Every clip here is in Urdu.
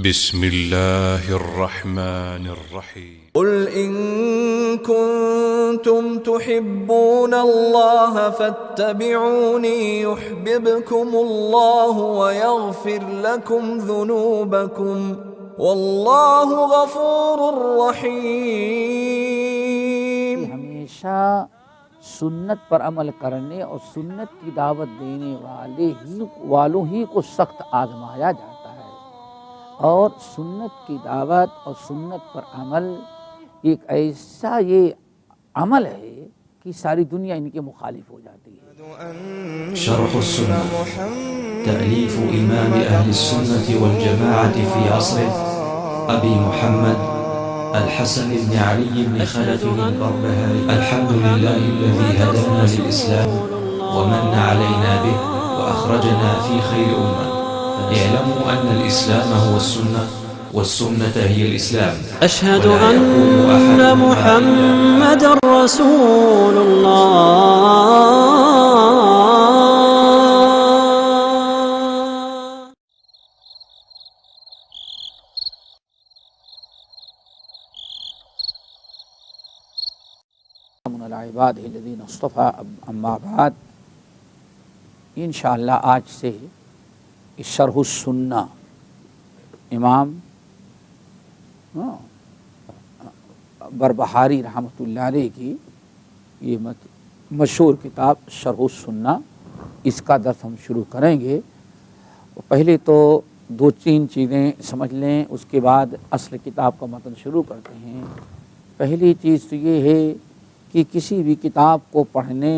بسم الله الرحمن الرحيم قل إن كنتم تحبون الله فاتبعوني يحببكم الله ويغفر لكم ذنوبكم والله غفور رحيم۔ ہمیشہ سنت پر عمل کرنے اور سنت کی دعوت دینے والوں ہی کو سخت آزمایا جاتا ہے، اور سنت کی دعوت اور سنت پر عمل ایک ایسا یہ عمل ہے کہ ساری دنیا ان کے مخالف ہو جاتی ہے۔ شرح السنة تأليف إمام أهل السنة والجماعة في عصره أبي محمد الحسن بن علي بن خلف البربهاري۔ الحمد لله الذي هدانا للإسلام ومن علينا به وأخرجنا في خير أمة، اعلموا أن الإسلام هو السنة والسنة هي الإسلام، أشهد أن محمد رسول الله۔ من العباد الذين اصطفى، اما بعد، انشاءاللہ آج سے شرح السنہ امام بربہاری رحمۃ اللہ علیہ کی یہ مشہور کتاب شرح السنہ، اس کا درس ہم شروع کریں گے۔ پہلے تو دو تین چیزیں سمجھ لیں، اس کے بعد اصل کتاب کا متن شروع کرتے ہیں۔ پہلی چیز تو یہ ہے کہ کسی بھی کتاب کو پڑھنے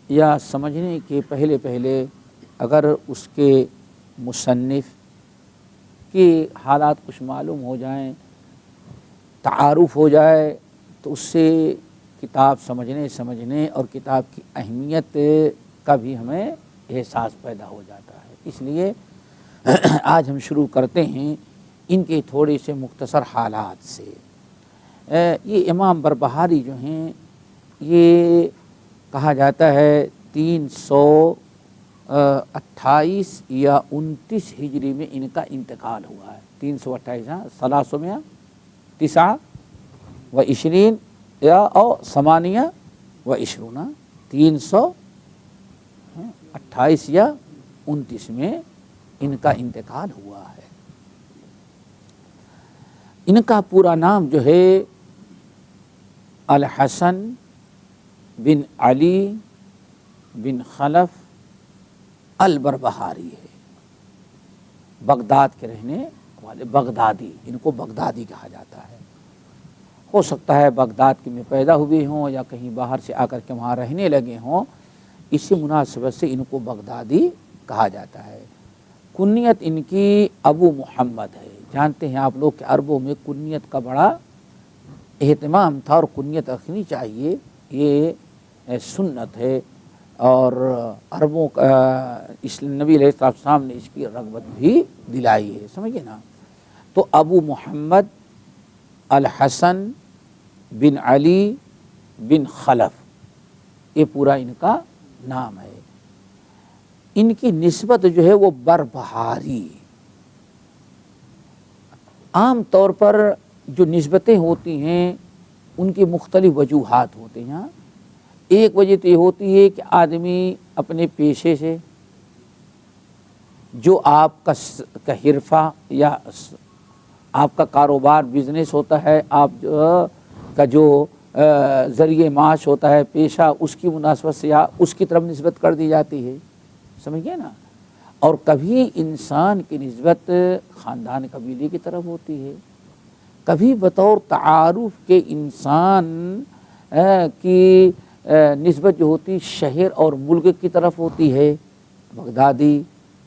یا سمجھنے کے پہلے اگر اس کے مصنف کے حالات کچھ معلوم ہو جائیں، تعارف ہو جائے، تو اس سے کتاب سمجھنے اور کتاب کی اہمیت کا بھی ہمیں احساس پیدا ہو جاتا ہے۔ اس لیے آج ہم شروع کرتے ہیں ان کے تھوڑے سے مختصر حالات سے۔ یہ امام بربہاری جو ہیں، یہ کہا جاتا ہے 328 یا 29 ہجری میں ان کا انتقال ہوا ہے۔ 328 329 یا او 28 328 یا 29 میں ان کا انتقال ہوا ہے۔ ان کا پورا نام جو ہے الحسن بن علی بن خلف البربہاری ہے۔ بغداد کے رہنے والے، بغدادی، ان کو بغدادی کہا جاتا ہے۔ ہو سکتا ہے بغداد کے میں پیدا ہوئے ہوں یا کہیں باہر سے آ کر کے وہاں رہنے لگے ہوں، اسی مناسبت سے ان کو بغدادی کہا جاتا ہے۔ کنیت ان کی ابو محمد ہے۔ جانتے ہیں آپ لوگ کہ عربوں میں کنیت کا بڑا اہتمام تھا، اور کنیت رکھنی چاہیے، یہ سنت ہے، اور عربوں کا نبی علیہ السلام نے اس کی رغبت بھی دلائی ہے، سمجھے نا۔ تو ابو محمد الحسن بن علی بن خلف، یہ پورا ان کا نام ہے۔ ان کی نسبت جو ہے وہ بربہاری۔ عام طور پر جو نسبتیں ہوتی ہیں ان کی مختلف وجوہات ہوتے ہیں۔ ایک وجہ تو یہ ہوتی ہے کہ آدمی اپنے پیشے سے، جو آپ کا حرفہ یا آپ کا کاروبار بزنس ہوتا ہے، آپ کا جو ذریعہ معاش ہوتا ہے، پیشہ، اس کی مناسبت سے یا اس کی طرف نسبت کر دی جاتی ہے، سمجھیے نا۔ اور کبھی انسان کی نسبت خاندان قبیلے کی طرف ہوتی ہے، کبھی بطور تعارف کے انسان کی نسبت جو ہوتی شہر اور ملک کی طرف ہوتی ہے، بغدادی،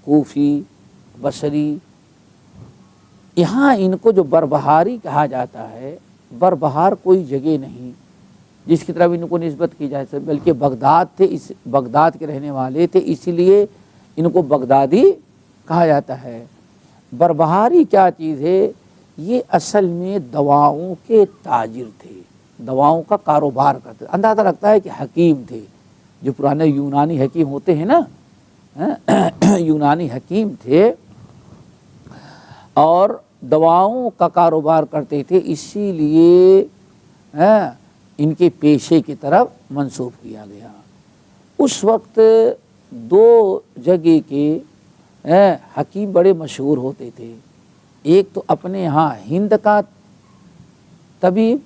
کوفی، بصری۔ یہاں ان کو جو بربہاری کہا جاتا ہے، بربہار کوئی جگہ نہیں جس کی طرف ان کو نسبت کی جائے، بلکہ بغداد تھے، بغداد کے رہنے والے تھے، اسی لیے ان کو بغدادی کہا جاتا ہے۔ بربہاری کیا چیز ہے؟ یہ اصل میں دواؤں کے تاجر تھے، دواؤں کا کاروبار کرتے۔ اندازہ لگتا ہے کہ حکیم تھے، جو پرانے یونانی حکیم ہوتے ہیں نا، یونانی حکیم تھے، اور دواؤں کا کاروبار کرتے تھے، اسی لیے ان کے پیشے کی طرف منسوب کیا گیا۔ اس وقت دو جگہ کے حکیم بڑے مشہور ہوتے تھے، ایک تو اپنے ہاں ہند کا طبیب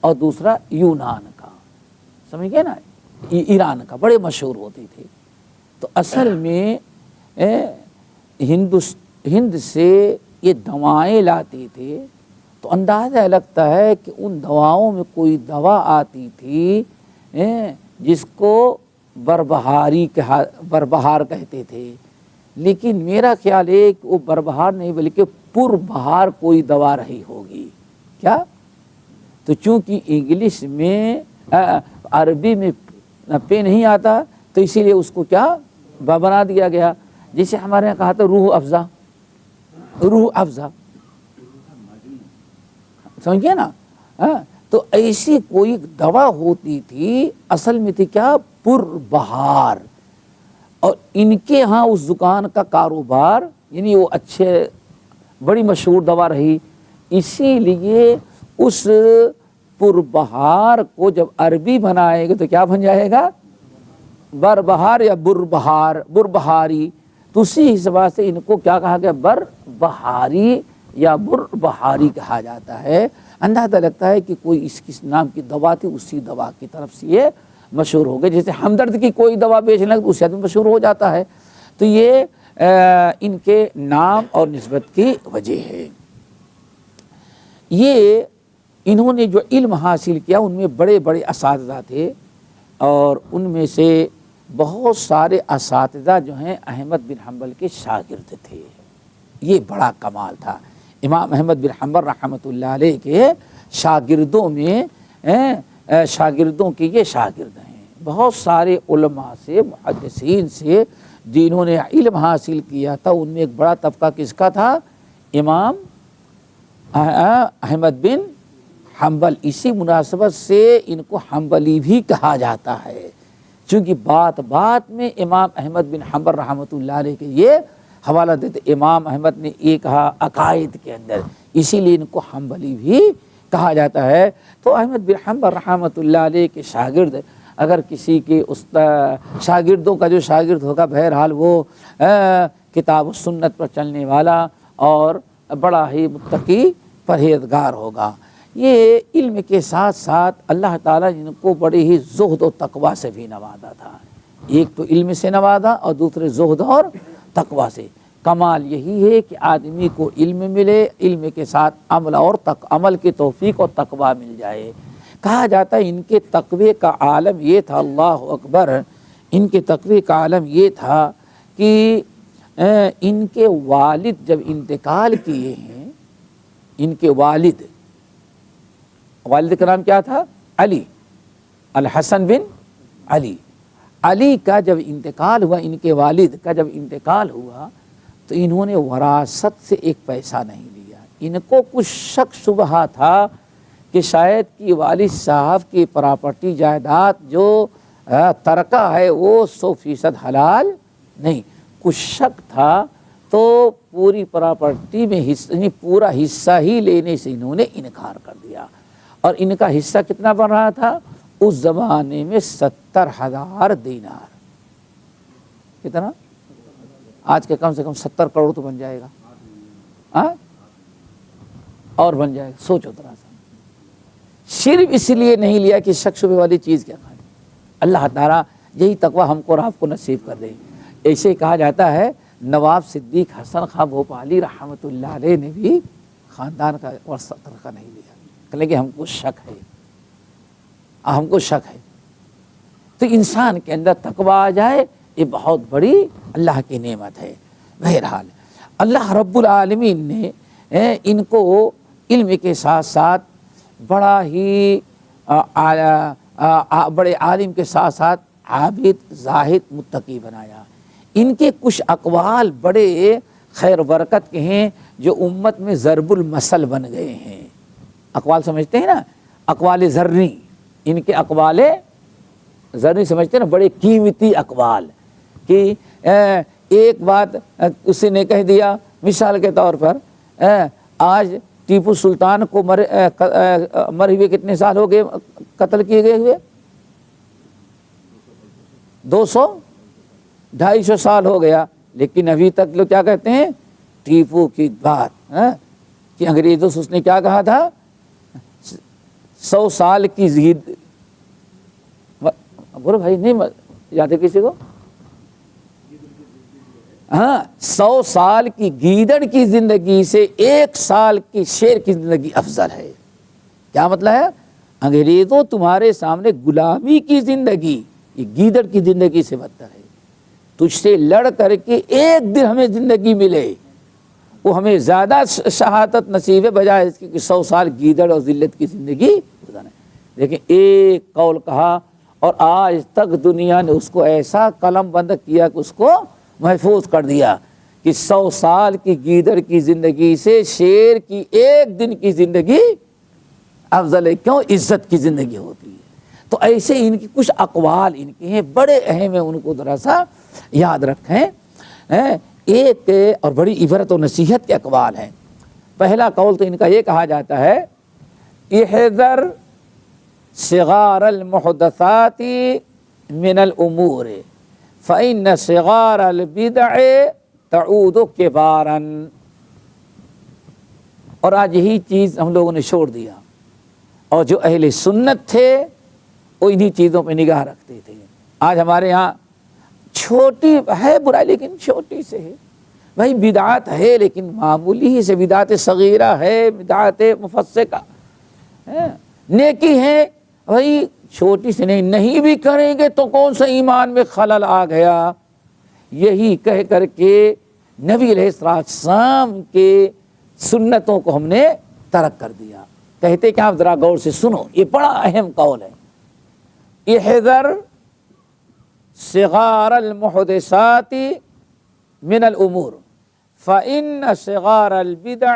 اور دوسرا یونان کا، سمجھ گئے نا، ایران کا، بڑے مشہور ہوتے تھے۔ تو اصل میں ہند سے یہ دوائیں لاتے تھے، تو اندازہ لگتا ہے کہ ان دواؤں میں کوئی دوا آتی تھی جس کو بربہار کہتے تھے، لیکن میرا خیال ہے کہ وہ بربہار نہیں بلکہ پربہار کوئی دوا رہی ہوگی۔ کیا؟ تو چونکہ انگلش میں عربی میں پے نہیں آتا تو اسی لیے اس کو کیا بنا دیا گیا، جسے ہمارے یہاں کہا تھا روح افزا، روح افزا، سمجھئے نا۔ تو ایسی کوئی دوا ہوتی تھی، اصل میں تھی کیا، پربہار، اور ان کے ہاں اس دکان کا کاروبار، یعنی وہ اچھے بڑی مشہور دوا رہی، اسی لیے اس پربہار کو جب عربی بنائے گا تو کیا بن جائے گا، بربہار یا بربہار، بربہاری۔ تو اسی حساب سے ان کو کیا کہا گیا، بربہاری یا بربہاری کہا جاتا ہے۔ اندازہ لگتا ہے کہ کوئی اس کس نام کی دوا تھی، اسی دوا کی طرف سے یہ مشہور ہو گئے، جیسے ہمدرد کی کوئی دوا بیچنے لگے تو اس سے آدمی مشہور ہو جاتا ہے۔ تو یہ ان کے نام اور نسبت کی وجہ ہے۔ یہ انہوں نے جو علم حاصل کیا ان میں بڑے بڑے اساتذہ تھے، اور ان میں سے بہت سارے اساتذہ جو ہیں احمد بن حنبل کے شاگرد تھے۔ یہ بڑا کمال تھا، امام احمد بن حنبل رحمۃ اللہ علیہ کے شاگردوں میں شاگردوں کے یہ شاگرد ہیں۔ بہت سارے علماء سے، محدثین سے جنہوں نے علم حاصل کیا تھا، ان میں ایک بڑا طبقہ کس کا تھا، امام احمد بن حنبل۔ اسی مناسبت سے ان کو حنبلی بھی کہا جاتا ہے، چونکہ بات بات میں امام احمد بن حنبل رحمۃ اللہ علیہ کے یہ حوالہ دیتے۔ امام احمد نے یہ کہا عقائد کے اندر، اسی لیے ان کو حنبلی بھی کہا جاتا ہے۔ تو احمد بن حنبل رحمۃ اللہ علیہ کے شاگرد، اگر کسی کے شاگردوں کا جو شاگرد ہوگا، بہرحال وہ کتاب و سنت پر چلنے والا اور بڑا ہی متقی پرہیزگار ہوگا۔ یہ علم کے ساتھ ساتھ اللہ تعالیٰ نے ان کو بڑے ہی زہد و تقوی سے بھی نوازا تھا۔ ایک تو علم سے نوازا اور دوسرے زہد اور تقوی سے۔ کمال یہی ہے کہ آدمی کو علم ملے، علم کے ساتھ عمل اور عمل کی توفیق اور تقوی مل جائے۔ کہا جاتا ہے ان کے تقوی کا عالم یہ تھا، اللہ اکبر، ان کے تقوی کا عالم یہ تھا کہ ان کے والد جب انتقال کیے ہیں، ان کے والد کا نام کیا تھا، علی، الحسن بن علی۔ علی کا جب انتقال ہوا، ان کے والد کا جب انتقال ہوا تو انہوں نے وراثت سے ایک پیسہ نہیں لیا۔ ان کو کچھ شک شبہ تھا کہ شاید کہ والد صاحب کی پراپرٹی جائیداد جو ترکہ ہے وہ 100% حلال نہیں، کچھ شک تھا، تو پوری پراپرٹی میں پورا حصہ ہی لینے سے انہوں نے انکار کر دیا۔ اور ان کا حصہ کتنا بن رہا تھا اس زمانے میں، 70,000 دینار۔ کتنا؟ آج کے کم سے کم 70 کروڑ تو بن جائے گا، اور بن جائے گا، سوچو ذرا سا۔ صرف اس لیے نہیں لیا کہ شک شبہ والی چیز کیا کھانی۔ اللہ تعالیٰ یہی تقوی ہم کو اور آپ کو نصیب کر دے۔ ایسے کہا جاتا ہے نواب صدیق حسن خاں بھوپالی رحمۃ اللہ علیہ نے بھی خاندان کا ورثہ کا نہیں لیا، کہ ہم کو شک ہے، ہم کو شک ہے۔ تو انسان کے اندر تقوی آ جائے، یہ بہت بڑی اللہ کی نعمت ہے۔ بہرحال اللہ رب العالمین نے ان کو علم کے ساتھ ساتھ بڑا ہی بڑے عالم کے ساتھ ساتھ عابد، زاہد، متقی بنایا۔ ان کے کچھ اقوال بڑے خیر برکت کے ہیں جو امت میں ضرب المثل بن گئے ہیں۔ اقوال سمجھتے ہیں نا، اقوال ذری، ان کے اقوال ذری سمجھتے ہیں نا، بڑے قیمتی اقوال، کہ ایک بات کسی نے کہہ دیا، مثال کے طور پر آج ٹیپو سلطان کو مر ہوئے کتنے سال ہو گئے قتل کیے گئے ہوئے؟ 200-250 سال ہو گیا، لیکن ابھی تک لوگ کیا کہتے ہیں؟ ٹیپو کی بات کہ انگریزوں سے اس نے کیا کہا تھا؟ 100 سال کی زید، بولو بھائی نہیں یاد ہے کسی کو؟ ہاں، 100 سال کی گیدڑ کی زندگی سے 1 سال کی شیر کی زندگی افضل ہے۔ کیا مطلب ہے؟ انگریزوں تمہارے سامنے غلامی کی زندگی یہ گیدڑ کی زندگی سے بدتر ہے۔ تجھ سے لڑ کر کے 1 دن ہمیں زندگی ملے وہ ہمیں زیادہ شہادت نصیب ہے بجائے اس کی کہ 100 سال گیدڑ اور ذلت کی زندگی گزارنا۔ لیکن ایک قول کہا اور آج تک دنیا نے اس کو ایسا قلم بند کیا کہ اس کو محفوظ کر دیا کہ 100 سال کی گیدڑ کی زندگی سے شیر کی 1 دن کی زندگی افضل ہے۔ کیوں؟ عزت کی زندگی ہوتی ہے۔ تو ایسے ان کی کچھ اقوال ان کے ہیں، بڑے اہم ہیں، ان کو ذرا سا یاد رکھیں۔ ایک اور بڑی عبرت و نصیحت کے اقوال ہیں۔ پہلا قول تو ان کا یہ کہا جاتا ہے احذر صغار المحدثات من الامور فإن صغار البدع تعود کبارا۔ اور آج یہی چیز ہم لوگوں نے چھوڑ دیا، اور جو اہل سنت تھے وہ انہی چیزوں پہ نگاہ رکھتے تھے۔ آج ہمارے ہاں چھوٹی ہے برائی لیکن چھوٹی سے ہے، بھائی بدعات ہے لیکن معمولی ہی سے، بدعات صغیرہ ہے، بدعات مفسقہ نیکی ہے بھائی چھوٹی سے نہیں بھی کریں گے تو کون سا ایمان میں خلل آ گیا، یہی کہہ کر کے نبی علیہ السلام کے سنتوں کو ہم نے ترک کر دیا۔ کہتے کہ آپ ذرا غور سے سنو، یہ بڑا اہم قول ہے۔ احذر صغار المحدثات من الامور فإن صغار البدع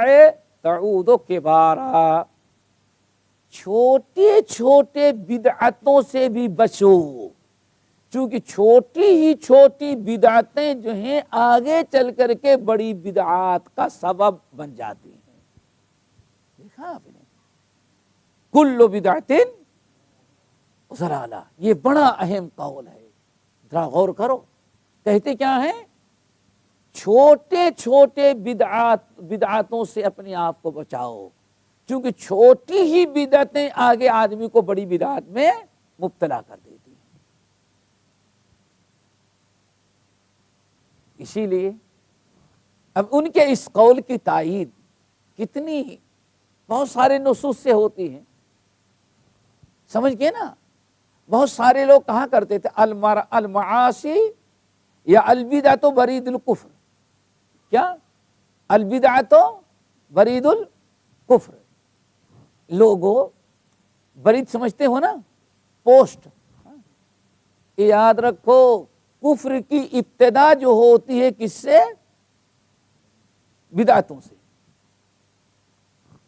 تعود کبارا۔ چھوٹے چھوٹے بدعتوں سے بھی بچو، چونکہ چھوٹی بدعتیں جو ہیں آگے چل کر کے بڑی بدعات کا سبب بن جاتی ہیں۔ دیکھا آپ نے، کل بدعت ضلالہ، یہ بڑا اہم قول ہے، ذرا غور کرو۔ کہتے کیا ہیں؟ چھوٹے چھوٹے بدعاتوں سے اپنے آپ کو بچاؤ، کیونکہ چھوٹی ہی بدعتیں آگے آدمی کو بڑی بدعت میں مبتلا کر دیتی ہیں۔ اسی لیے اب ان کے اس قول کی تائید کتنی بہت سارے نصوص سے ہوتی ہیں، سمجھ گئے نا؟ بہت سارے لوگ کہا کرتے تھے المعاصی یا البدعۃ برید الکفر۔ کیا؟ البدعۃ برید الکفر۔ لوگوں برید سمجھتے ہو نا، پوسٹ، یاد رکھو کفر کی ابتدا جو ہوتی ہے کس سے؟ بدعتوں سے۔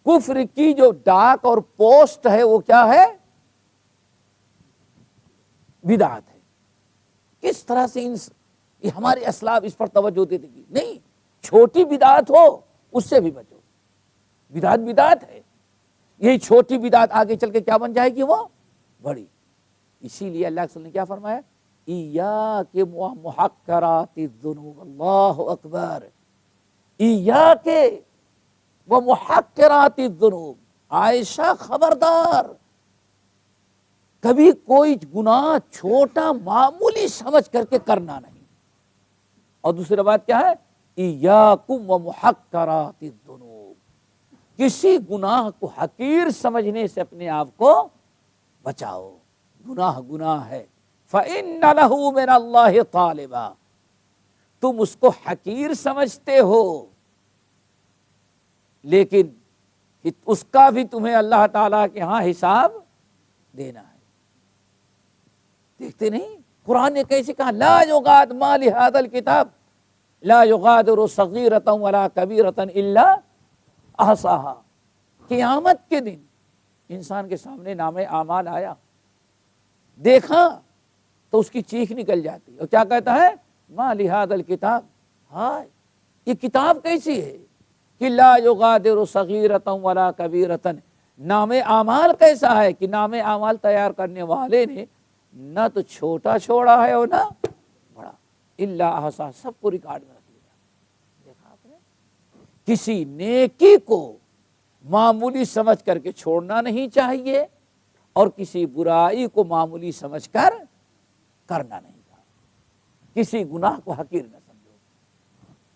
کفر کی جو ڈاک اور پوسٹ ہے وہ کیا ہے؟ بدعت ہے۔ کس طرح سے یہ ہمارے اسلاف اس پر توجہ دیتے کہ نہیں، چھوٹی بدعت ہو اس سے بھی بچو، بدعت ہے، یہی چھوٹی بدعت آگے چل کے کیا بن جائے گی؟ وہ بڑی۔ اسی لیے اللہ کے رسول نے کیا فرمایا؟ ایاک ومحقرات الذنوب، اللہ اکبر، ایاک ومحقرات الذنوب، عائشہ خبردار، کبھی کوئی گناہ چھوٹا معمولی سمجھ کر کے کرنا نہیں۔ اور دوسری بات کیا ہے؟ ایاکم ومحقرات الذنوب، کسی گناہ کو حقیر سمجھنے سے اپنے آپ کو بچاؤ، گناہ ہے۔ فَإِنَّ لَهُ مِنَ اللَّهِ طَالِبًا، تم اس کو حقیر سمجھتے ہو لیکن اس کا بھی تمہیں اللہ تعالیٰ کے ہاں حساب دینا ہے۔ دیکھتے نہیں قرآن نے کیسے کہا لا یغادر ما لهذا الکتاب لا یغادر صغیرۃ ولا کبیرۃ الا احصاها۔ قیامت کے دن انسان کے سامنے نامہ اعمال آیا، دیکھا تو اس کی چیخ نکل جاتی اور کیا کہتا ہے؟ ما لهذا الکتاب، ہائے یہ کتاب کیسی ہے کہ لا یغادر صغیرۃ ولا کبیرۃ، نام اعمال کیسا ہے کہ نام اعمال تیار کرنے والے نے نہ تو چھوٹا چھوڑا ہے اور نہ بڑا، الا احصا، سب کو ریکارڈ میں رکھ لیا۔ دیکھا آپ نے، کسی نیکی کو معمولی سمجھ کر کے چھوڑنا نہیں چاہیے اور کسی برائی کو معمولی سمجھ کر کرنا نہیں چاہیے، کسی گناہ کو حقیر نہ سمجھو۔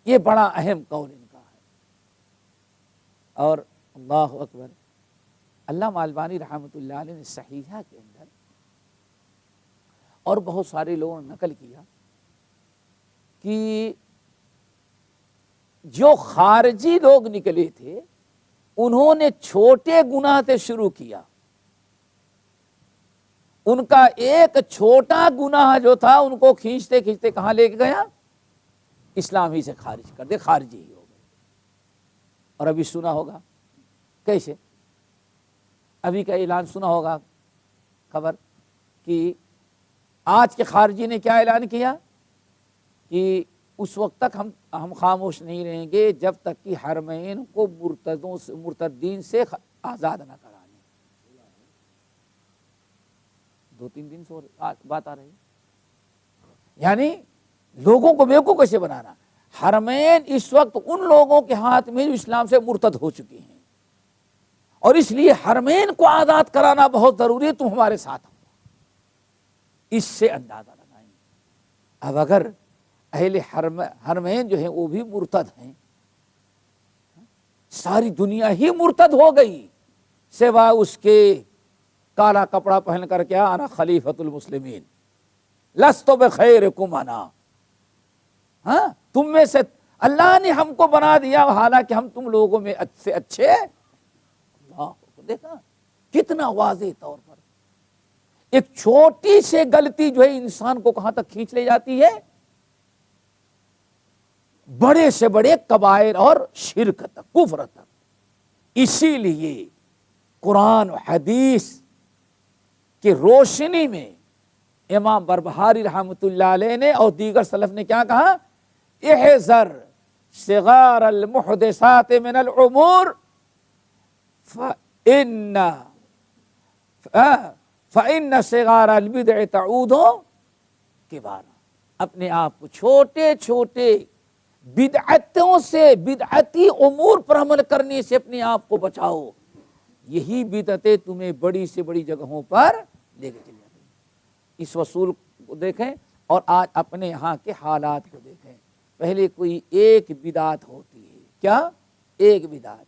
یہ بڑا اہم قول ان کا ہے۔ اور اللہ اکبر، علامہ البانی رحمۃ اللہ علیہ نے صحیحہ کے اندر اور بہت سارے لوگوں نے نقل کیا کہ جو خارجی لوگ نکلے تھے انہوں نے چھوٹے گناہ سے شروع کیا، ان کا ایک چھوٹا گناہ جو تھا ان کو کھینچتے کھینچتے کہاں لے کے گیا؟ اسلام ہی سے خارج کر دے، خارجی ہی ہو گئے۔ اور ابھی سنا ہوگا کیسے، ابھی کا اعلان سنا ہوگا خبر کہ آج کے خارجی نے کیا اعلان کیا کہ اس وقت تک ہم خاموش نہیں رہیں گے جب تک کہ حرمین کو مرتدین سے آزاد نہ کرا لیں۔ 2-3 دن سے بات آ رہی ہے، یعنی لوگوں کو بیوقوف کیسے بنانا۔ حرمین اس وقت ان لوگوں کے ہاتھ میں جو اسلام سے مرتد ہو چکی ہیں، اور اس لیے حرمین کو آزاد کرانا بہت ضروری ہے، تم ہمارے ساتھ ہو۔ اس سے اندازہ لگائیں۔ اب اگر اہل حرمین جو ہیں وہ بھی مرتد ہیں، ساری دنیا ہی مرتد ہو گئی سوا اس کے کالا کپڑا پہن کر کیا، انا خلیفۃ المسلمین لست بخیرکم انا، ہاں تم میں سے اللہ نے ہم کو بنا دیا حالانکہ ہم تم لوگوں میں سے اچھے۔ اللہ کو دیکھا کتنا واضح طور پر ایک چھوٹی سے غلطی جو ہے انسان کو کہاں تک کھینچ لے جاتی ہے، بڑے سے بڑے کبائر اور شرک تک، کفر تک۔ اسی لیے قرآن و حدیث کی روشنی میں امام بربہاری رحمۃ اللہ علیہ نے اور دیگر سلف نے کیا کہا؟ احذر صغار المحدثات من الامور فإن صغار البدع تعود کبارا۔ اپنے آپ کو چھوٹے چھوٹے بدعتوں سے، بدعتی امور پر عمل کرنے سے اپنے آپ کو بچاؤ، یہی بدعتیں تمہیں بڑی سے بڑی جگہوں پر لے کے چلی جاتی ہیں۔ اس اصول کو دیکھیں اور آج اپنے یہاں کے حالات کو دیکھیں۔ پہلے کوئی ایک بدعت ہوتی ہے، کیا ایک بدعت،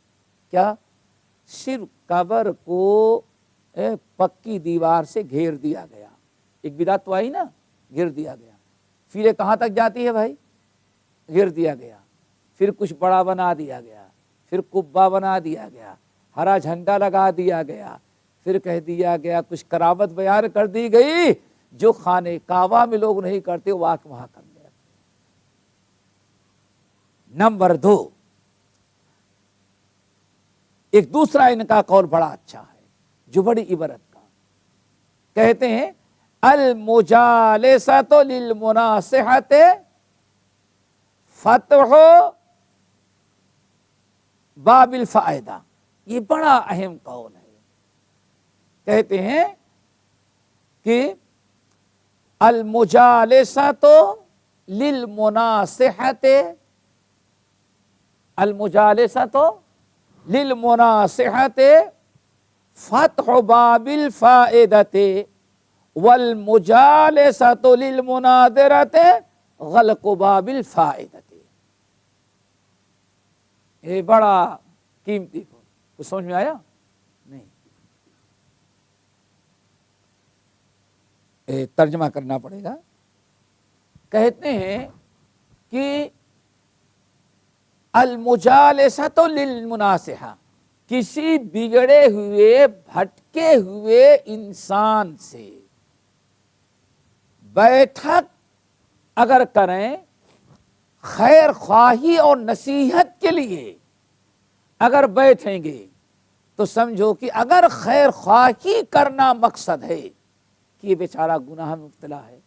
کیا صرف قبر کو پکی دیوار سے گھیر دیا گیا، ایک بدعت تو آئی نا، گھیر دیا گیا۔ پھر یہ کہاں تک جاتی ہے بھائی؟ گھیر دیا گیا، پھر کچھ بڑا بنا دیا گیا، پھر قبہ بنا دیا گیا، ہرا جھنڈا لگا دیا گیا، پھر کہہ دیا گیا کچھ کرامت بیان کر دی گئی جو خانے کعبہ میں لوگ نہیں کرتے وہاں کر دیا۔ نمبر 2، ایک دوسرا ان کا قول بڑا اچھا ہے جو بڑی عبرت کا، کہتے ہیں المجالسۃ للمناصحۃ فتح باب الفائدہ۔ یہ بڑا اہم قول ہے۔ کہتے ہیں کہ المجالسۃ للمناصحۃ، المجالسۃ للمناصحۃ فتح باب الفائدۃ والمجالسۃ للمناظرۃ غلق باب الفائدۃ۔ یہ بڑا قیمتی قول، کچھ سمجھ میں آیا نہیں؟ ترجمہ کرنا پڑے گا۔ کہتے ہیں کہ المجالسۃ للمناصحہ، کسی بگڑے ہوئے بھٹکے ہوئے انسان سے بیٹھک اگر کریں، خیر خواہی اور نصیحت کے لیے اگر بیٹھیں گے تو سمجھو کہ اگر خیر خواہی کرنا مقصد ہے کہ یہ بیچارہ گناہ میں مبتلا ہے،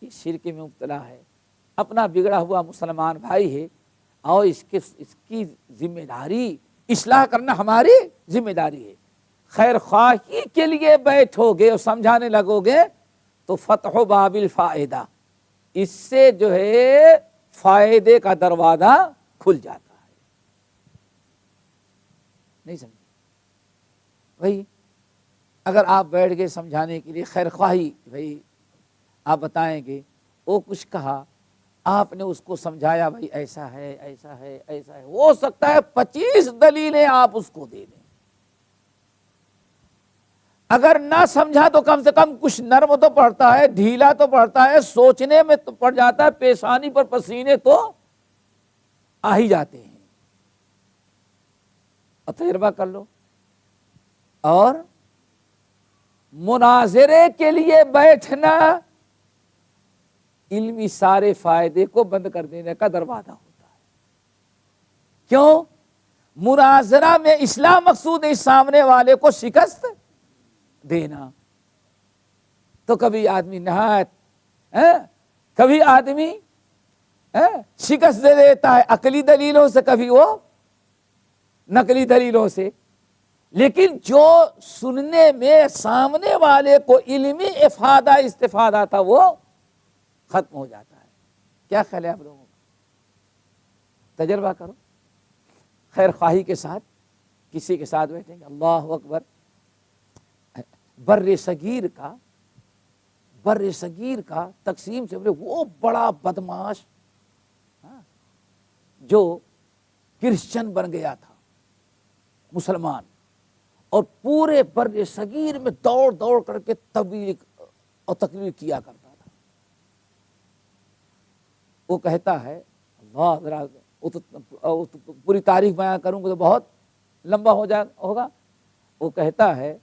یہ شرک میں مبتلا ہے، اپنا بگڑا ہوا مسلمان بھائی ہے، اور اس کی ذمہ داری اصلاح کرنا ہماری ذمہ داری ہے. خیر خواہی کے لیے بیٹھو گے اور سمجھانے لگو گے تو فتح و باب الفائدہ، اس سے جو ہے فائدے کا دروازہ کھل جاتا ہے. نہیں سمجھے بھائی؟ اگر آپ بیٹھ گئے سمجھانے کے لیے خیر خواہی، بھائی آپ بتائیں گے وہ کچھ کہا، آپ نے اس کو سمجھایا بھائی ایسا ہے ایسا ہے ایسا ہے، ہو سکتا ہے 25 دلیلیں آپ اس کو دے دیں. اگر نہ سمجھا تو کم سے کم کچھ نرم تو پڑتا ہے، ڈھیلا تو پڑتا ہے، سوچنے میں تو پڑ جاتا ہے، پیشانی پر پسینے تو آ ہی جاتے ہیں. اور تجربہ کر لو. اور مناظرے کے لیے بیٹھنا علمی سارے فائدے کو بند کر دینے کا دروازہ ہوتا ہے. کیوں؟ مناظرہ میں اصلاح مقصود ہے، سامنے والے کو شکست دینا. تو کبھی آدمی نہایت کبھی آدمی شکست دے دیتا ہے عقلی دلیلوں سے، کبھی وہ نقلی دلیلوں سے. لیکن جو سننے میں سامنے والے کو علمی افادہ استفادہ تھا وہ ختم ہو جاتا ہے. کیا خیال ہے آپ لوگوں کا؟ تجربہ کرو. خیر خواہی کے ساتھ کسی کے ساتھ بیٹھیں گے، اللہ اکبر. بر صغیر کا تقسیم سے وہ بڑا بدماش جو کرسچن بن گیا تھا، مسلمان، اور پورے بر صغیر میں دوڑ دوڑ کر کے تبلیغ اور تقریر کیا کرتا تھا. وہ کہتا ہے، اللہ ذرا پوری تاریخ بیان کروں گا تو بہت لمبا ہوگا. وہ کہتا ہے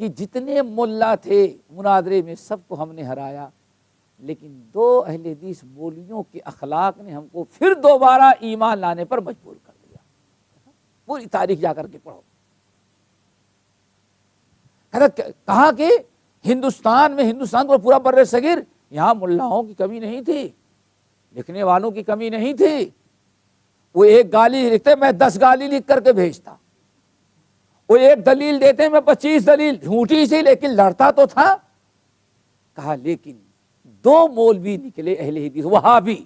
کہ جتنے ملا تھے مناظرے میں سب کو ہم نے ہرایا، لیکن 2 اہل حدیث مولویوں کے اخلاق نے ہم کو پھر دوبارہ ایمان لانے پر مجبور کر دیا. پوری تاریخ جا کر کے پڑھو. کہا کہ ہندوستان کو پورا بر صغیر، یہاں ملاؤں کی کمی نہیں تھی، لکھنے والوں کی کمی نہیں تھی. وہ ایک گالی لکھتے میں 10 گالی لکھ کر کے بھیجتا. وہ ایک دلیل دیتے میں 25 دلیل جھوٹی سی، لیکن لڑتا تو تھا. کہا لیکن 2 مولوی نکلے اہل حدیث، وہابی،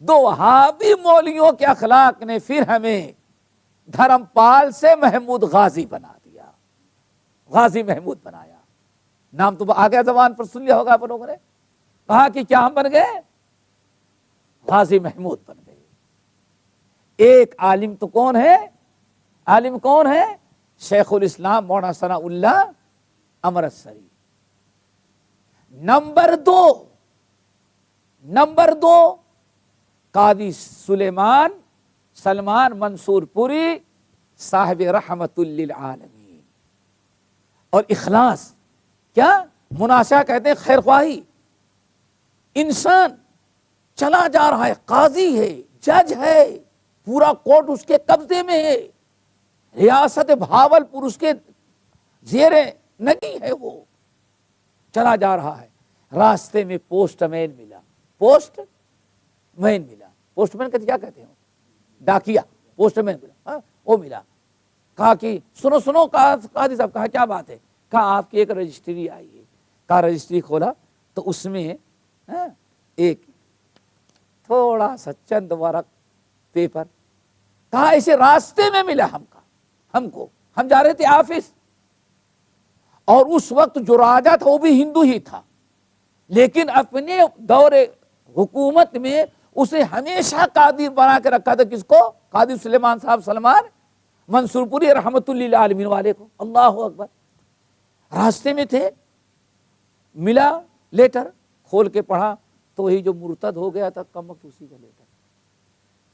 2 وہابی مولویوں کے اخلاق نے پھر ہمیں دھرم پال سے محمود غازی بنا دیا. غازی محمود بنایا. نام تو آگے زبان پر سن لیا ہوگا آپ لوگوں نے. کہا کہ کیا ہم بن گئے؟ غازی محمود بن گئے. ایک عالم تو کون ہے؟ عالم کون ہے؟ شیخ الاسلام مولانا ثناء اللہ امرتسری. نمبر 2 قاضی سلمان منصور پوری صاحب رحمت للعالمین. اور اخلاص کیا مناشا کہتے ہیں، خیر خواہی. انسان چلا جا رہا ہے، قاضی ہے، جج ہے، پورا کوٹ اس کے قبضے میں ہے، ریاست بھاولپور اس کے زیر نگی ہے، وہ چلا جا رہا ہے. راستے میں پوسٹ مین ملا. پوسٹ مین کیا کہتے ہیں؟ ڈاکیا. پوسٹ مین ملا، وہ ملا. کہا کہ سنو قاضی صاحب. کہا کیا بات ہے؟ کہا آپ کی ایک رجسٹری آئی ہے. کہا رجسٹری کھولا تو اس میں ایک تھوڑا سا چند ورق پیپر. کہا اسے راستے میں ملا ہم کو ہم جا رہے تھے آفس. اور اس وقت جو راجا تھا وہ بھی ہندو ہی تھا، لیکن اپنے دور حکومت میں اسے ہمیشہ قاضی بنا کے رکھا تھا. کس کو؟ قاضی سلیمان صاحب سلمان منصور پوری رحمت اللہ عالمین والے کو. اللہ اکبر. راستے میں تھے، ملا لیٹر، کھول کے پڑھا تو وہی جو مرتد ہو گیا تھا کمک اسی کا لیٹر.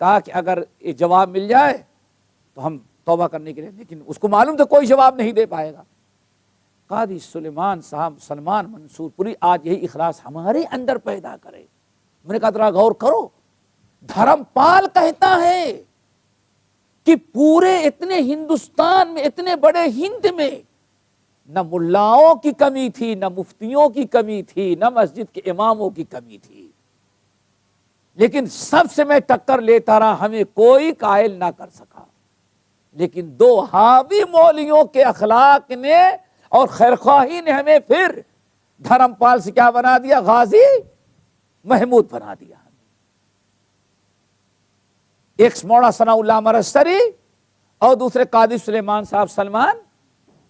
کہا کہ اگر یہ جواب مل جائے تو ہم توبہ کرنے کے لیے، لیکن اس کو معلوم تھا کوئی جواب نہیں دے پائے گا. قاضی سلیمان صاحب سلمان منصور پوری آج یہی اخلاص ہمارے اندر پیدا کرے. میں نے کہا ذرا غور کرو. دھرم پال کہتا ہے کہ پورے اتنے ہندوستان میں، اتنے بڑے ہند میں نہ ملاؤں کی کمی تھی، نہ مفتیوں کی کمی تھی، نہ مسجد کے اماموں کی کمی تھی. لیکن سب سے میں ٹکر لیتا رہا، ہمیں کوئی قائل نہ کر سکا۔ لیکن دو حاوی مولویوں کے اخلاق نے اور خیرخواہی نے ہمیں پھر دھرم پال سے کیا بنا دیا؟ غازی محمود بنا دیا۔ ایک مولانا ثناء اللہ مرستری اور دوسرے قاضی سلیمان صاحب سلمان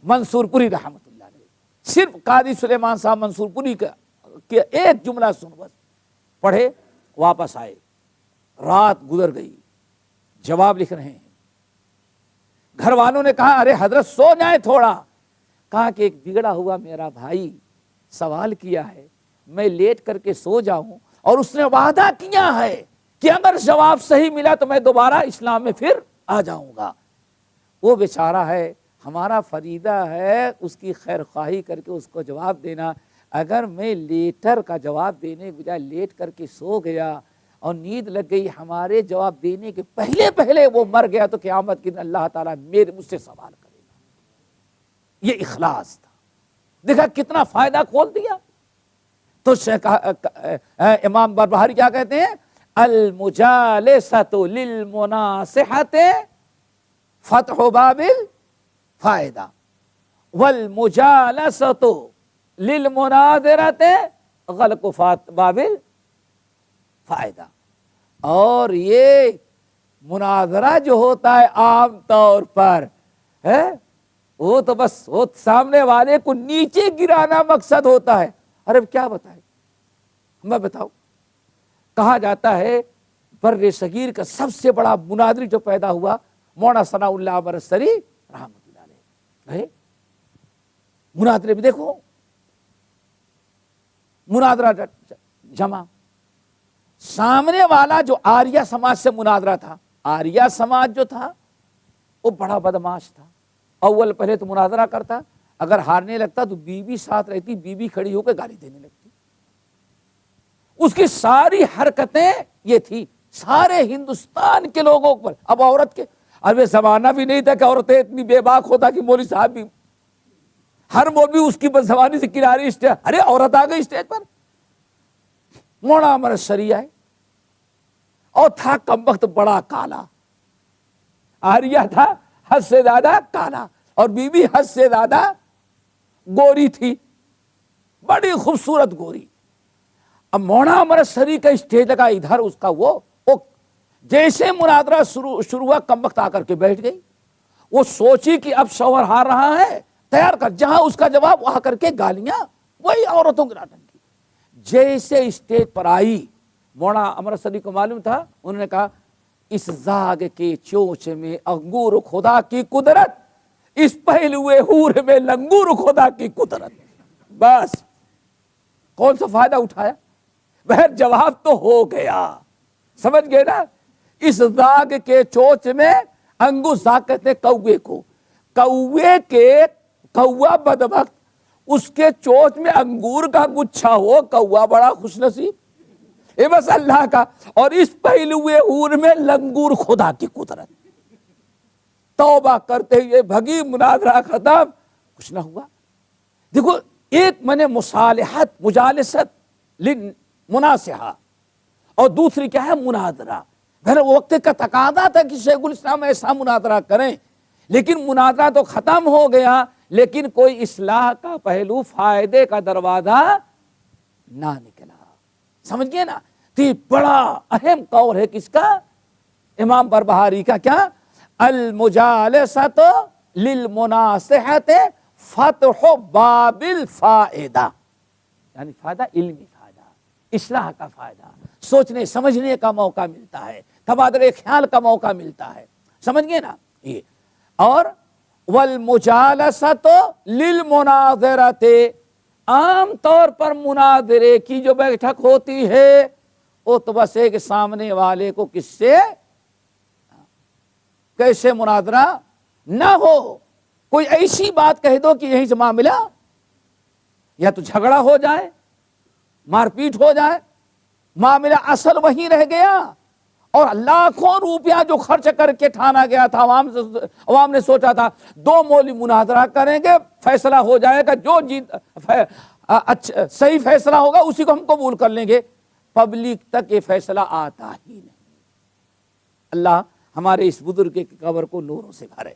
منصور پوری رحمت اللہ علیہ، صرف قاضی سلیمان صاحب منصور پوری کا ایک جملہ سن بس پڑھے، واپس آئے، رات گزر گئی، جواب لکھ رہے ہیں۔ گھر والوں نے کہا ارے حضرت سو جائیں تھوڑا، کہا کہ ایک بگڑا ہوا میرا بھائی سوال کیا ہے، میں لیٹ کر کے سو جاؤں، اور اس نے وعدہ کیا ہے کہ اگر جواب صحیح ملا تو میں دوبارہ اسلام میں پھر آ جاؤں گا۔ وہ بیچارہ ہے، ہمارا فریضہ ہے اس کی خیر خواہی کر کے اس کو جواب دینا۔ اگر میں لیٹر کا جواب دینے بجائے لیٹ کر کے سو گیا اور نیند لگ گئی، ہمارے جواب دینے کے پہلے پہلے وہ مر گیا، تو قیامت کے دن اللہ تعالیٰ مجھ سے سوال کرے گا۔ یہ اخلاص تھا، دیکھا کتنا فائدہ کھول دیا۔ تو امام بربہاری کیا کہتے ہیں؟ المجالسۃ للمناصحۃ فتح باب الفائدہ والمجالسۃ للمناظرۃ غلق باب الفائدہ۔ اور یہ مناظرہ جو ہوتا ہے عام طور پر ہے وہ تو بس وہ سامنے والے کو نیچے گرانا مقصد ہوتا ہے۔ ارے کیا بتائیں، میں بتاؤں، کہا جاتا ہے بر صغیر کا سب سے بڑا مناظری جو پیدا ہوا مولانا ثناء اللہ مرستری رحمۃ اللہ علیہ۔ مناظرے میں دیکھو، مناظرہ جمع، سامنے والا جو آریہ سماج سے مناظرہ تھا، آریہ سماج جو تھا وہ بڑا بدماش تھا۔ اول پہلے تو مناظرہ کرتا، اگر ہارنے لگتا تو بیوی ساتھ رہتی، بیوی کھڑی ہو کے گالی دینے لگتی۔ اس کی ساری حرکتیں یہ تھی سارے ہندوستان کے لوگوں پر۔ اب عورت کے اب زمانہ بھی نہیں تھا کہ عورتیں اتنی بے باک ہوتا کہ مولوی صاحب بھی ہر مولوی اس کی بدزبانی سے کنارے اسٹیج، ارے عورت آ گئی اسٹیج پر۔ مولانا مرستری آئے اور تھا کم وقت بڑا کالا، آریہ تھا حد سے زیادہ کالا اور بیوی حد سے زیادہ گوری تھی، بڑی خوبصورت گوری۔ اب مولانا مرستری کا اسٹیج لگا ادھر، اس کا وہ جیسے مناظرہ شروع ہوا کم وقت آ کر کے بیٹھ گئی۔ وہ سوچی کہ اب شوہر ہار رہا ہے، تیار کر، جہاں اس کا جواب وہاں کر کے گالیاں، وہی عورتوں کی ناٹنکی۔ جیسے اسٹیج پر آئی، مولانا مرستری کو معلوم تھا، انہوں نے کہا اس زاگ کے چوچ میں انگور خدا کی قدرت، اس پہلوئے حور میں لنگور خدا کی قدرت۔ بس کون سا فائدہ اٹھایا؟ بہر جواب تو ہو گیا، سمجھ گئے نا؟ اس زاگ کے چوچ میں انگور، زاگ کہتے ہیں کوے کو، کوے کے کوا بدبخت، اس کے چوچ میں انگور کا گچھا ہو، کوا بڑا خوش نصیب، یہ بس اللہ کا۔ اور اس پہلوئے حور میں لنگور خدا کی قدرت۔ توبہ کرتے ہوئے بھگی، مناظرہ ختم، کچھ نہ ہوا۔ دیکھو ایک میں نے مصالحت، مجالست مناصحہ، اور دوسری کیا ہے؟ مناظرہ۔ پھر وقت کا تقاضا تھا کہ شیخ الاسلام ایسا مناظرہ کریں، لیکن مناظرہ تو ختم ہو گیا، لیکن کوئی اصلاح کا پہلو، فائدے کا دروازہ نہ نکلا۔ سمجھ گئے نا؟ تو یہ بڑا اہم قول ہے کس کا؟ امام بربہاری کا۔ کیا؟ المجالسۃ للمناصحۃ فتح باب الفائدہ، یعنی فائدہ، علمی فائدہ، اصلاح کا فائدہ، سوچنے سمجھنے کا موقع ملتا ہے، تبادلے خیال کا موقع ملتا ہے۔ سمجھ گئے نا؟ یہ اور والمجالسۃ للمناظرۃ، عام طور پر مناظرے کی جو بیٹھک ہوتی ہے وہ تو بس ہے کہ سامنے والے کو کس سے کیسے مناظرہ نہ ہو، کوئی ایسی بات کہہ دو کہ یہیں سے معاملہ یا تو جھگڑا ہو جائے، مار پیٹ ہو جائے، معاملہ اصل وہیں رہ گیا، اور لاکھوں روپیہ جو خرچ کر کے ٹھانا گیا تھا، عوام نے سوچا تھا دو مولوی مناظرہ کریں گے، فیصلہ ہو جائے گا، جو صحیح فیصلہ ہوگا اسی کو ہم قبول کر لیں گے۔ پبلک تک یہ فیصلہ آتا ہی نہیں۔ اللہ ہمارے اس بزرگ کی قبر کو نوروں سے بھرے۔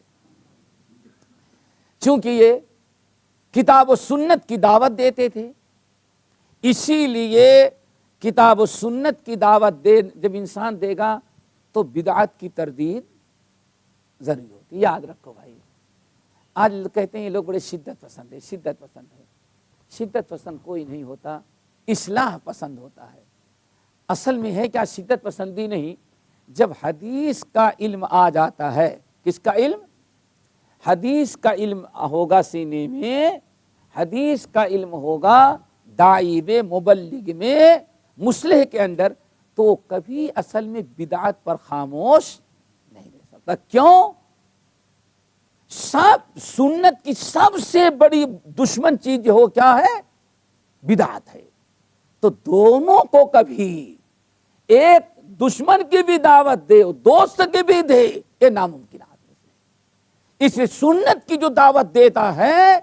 چونکہ یہ کتاب و سنت کی دعوت دیتے تھے، اسی لیے کتاب و سنت کی دعوت جب انسان دے گا تو بدعت کی تردید ضروری ہوتی۔ یاد رکھو بھائی، آج کہتے ہیں یہ لوگ بڑے شدت پسند ہے، شدت پسند ہے۔ شدت پسند کوئی نہیں ہوتا، اصلاح پسند ہوتا ہے۔ اصل میں ہے کیا شدت پسندی نہیں، جب حدیث کا علم آ جاتا ہے، کس کا علم؟ حدیث کا علم ہوگا سینے میں، حدیث کا علم ہوگا داعی میں، مبلغ میں، مصلح کے اندر، تو کبھی اصل میں بدعت پر خاموش نہیں رہ سکتا۔ کیوں؟ سب سنت کی سب سے بڑی دشمن چیز جو ہو کیا ہے؟ بدعت ہے۔ تو دونوں کو کبھی ایک دشمن کی بھی دعوت دے، دوست کی بھی دے، یہ ناممکن ہے۔ اس سنت کی جو دعوت دیتا ہے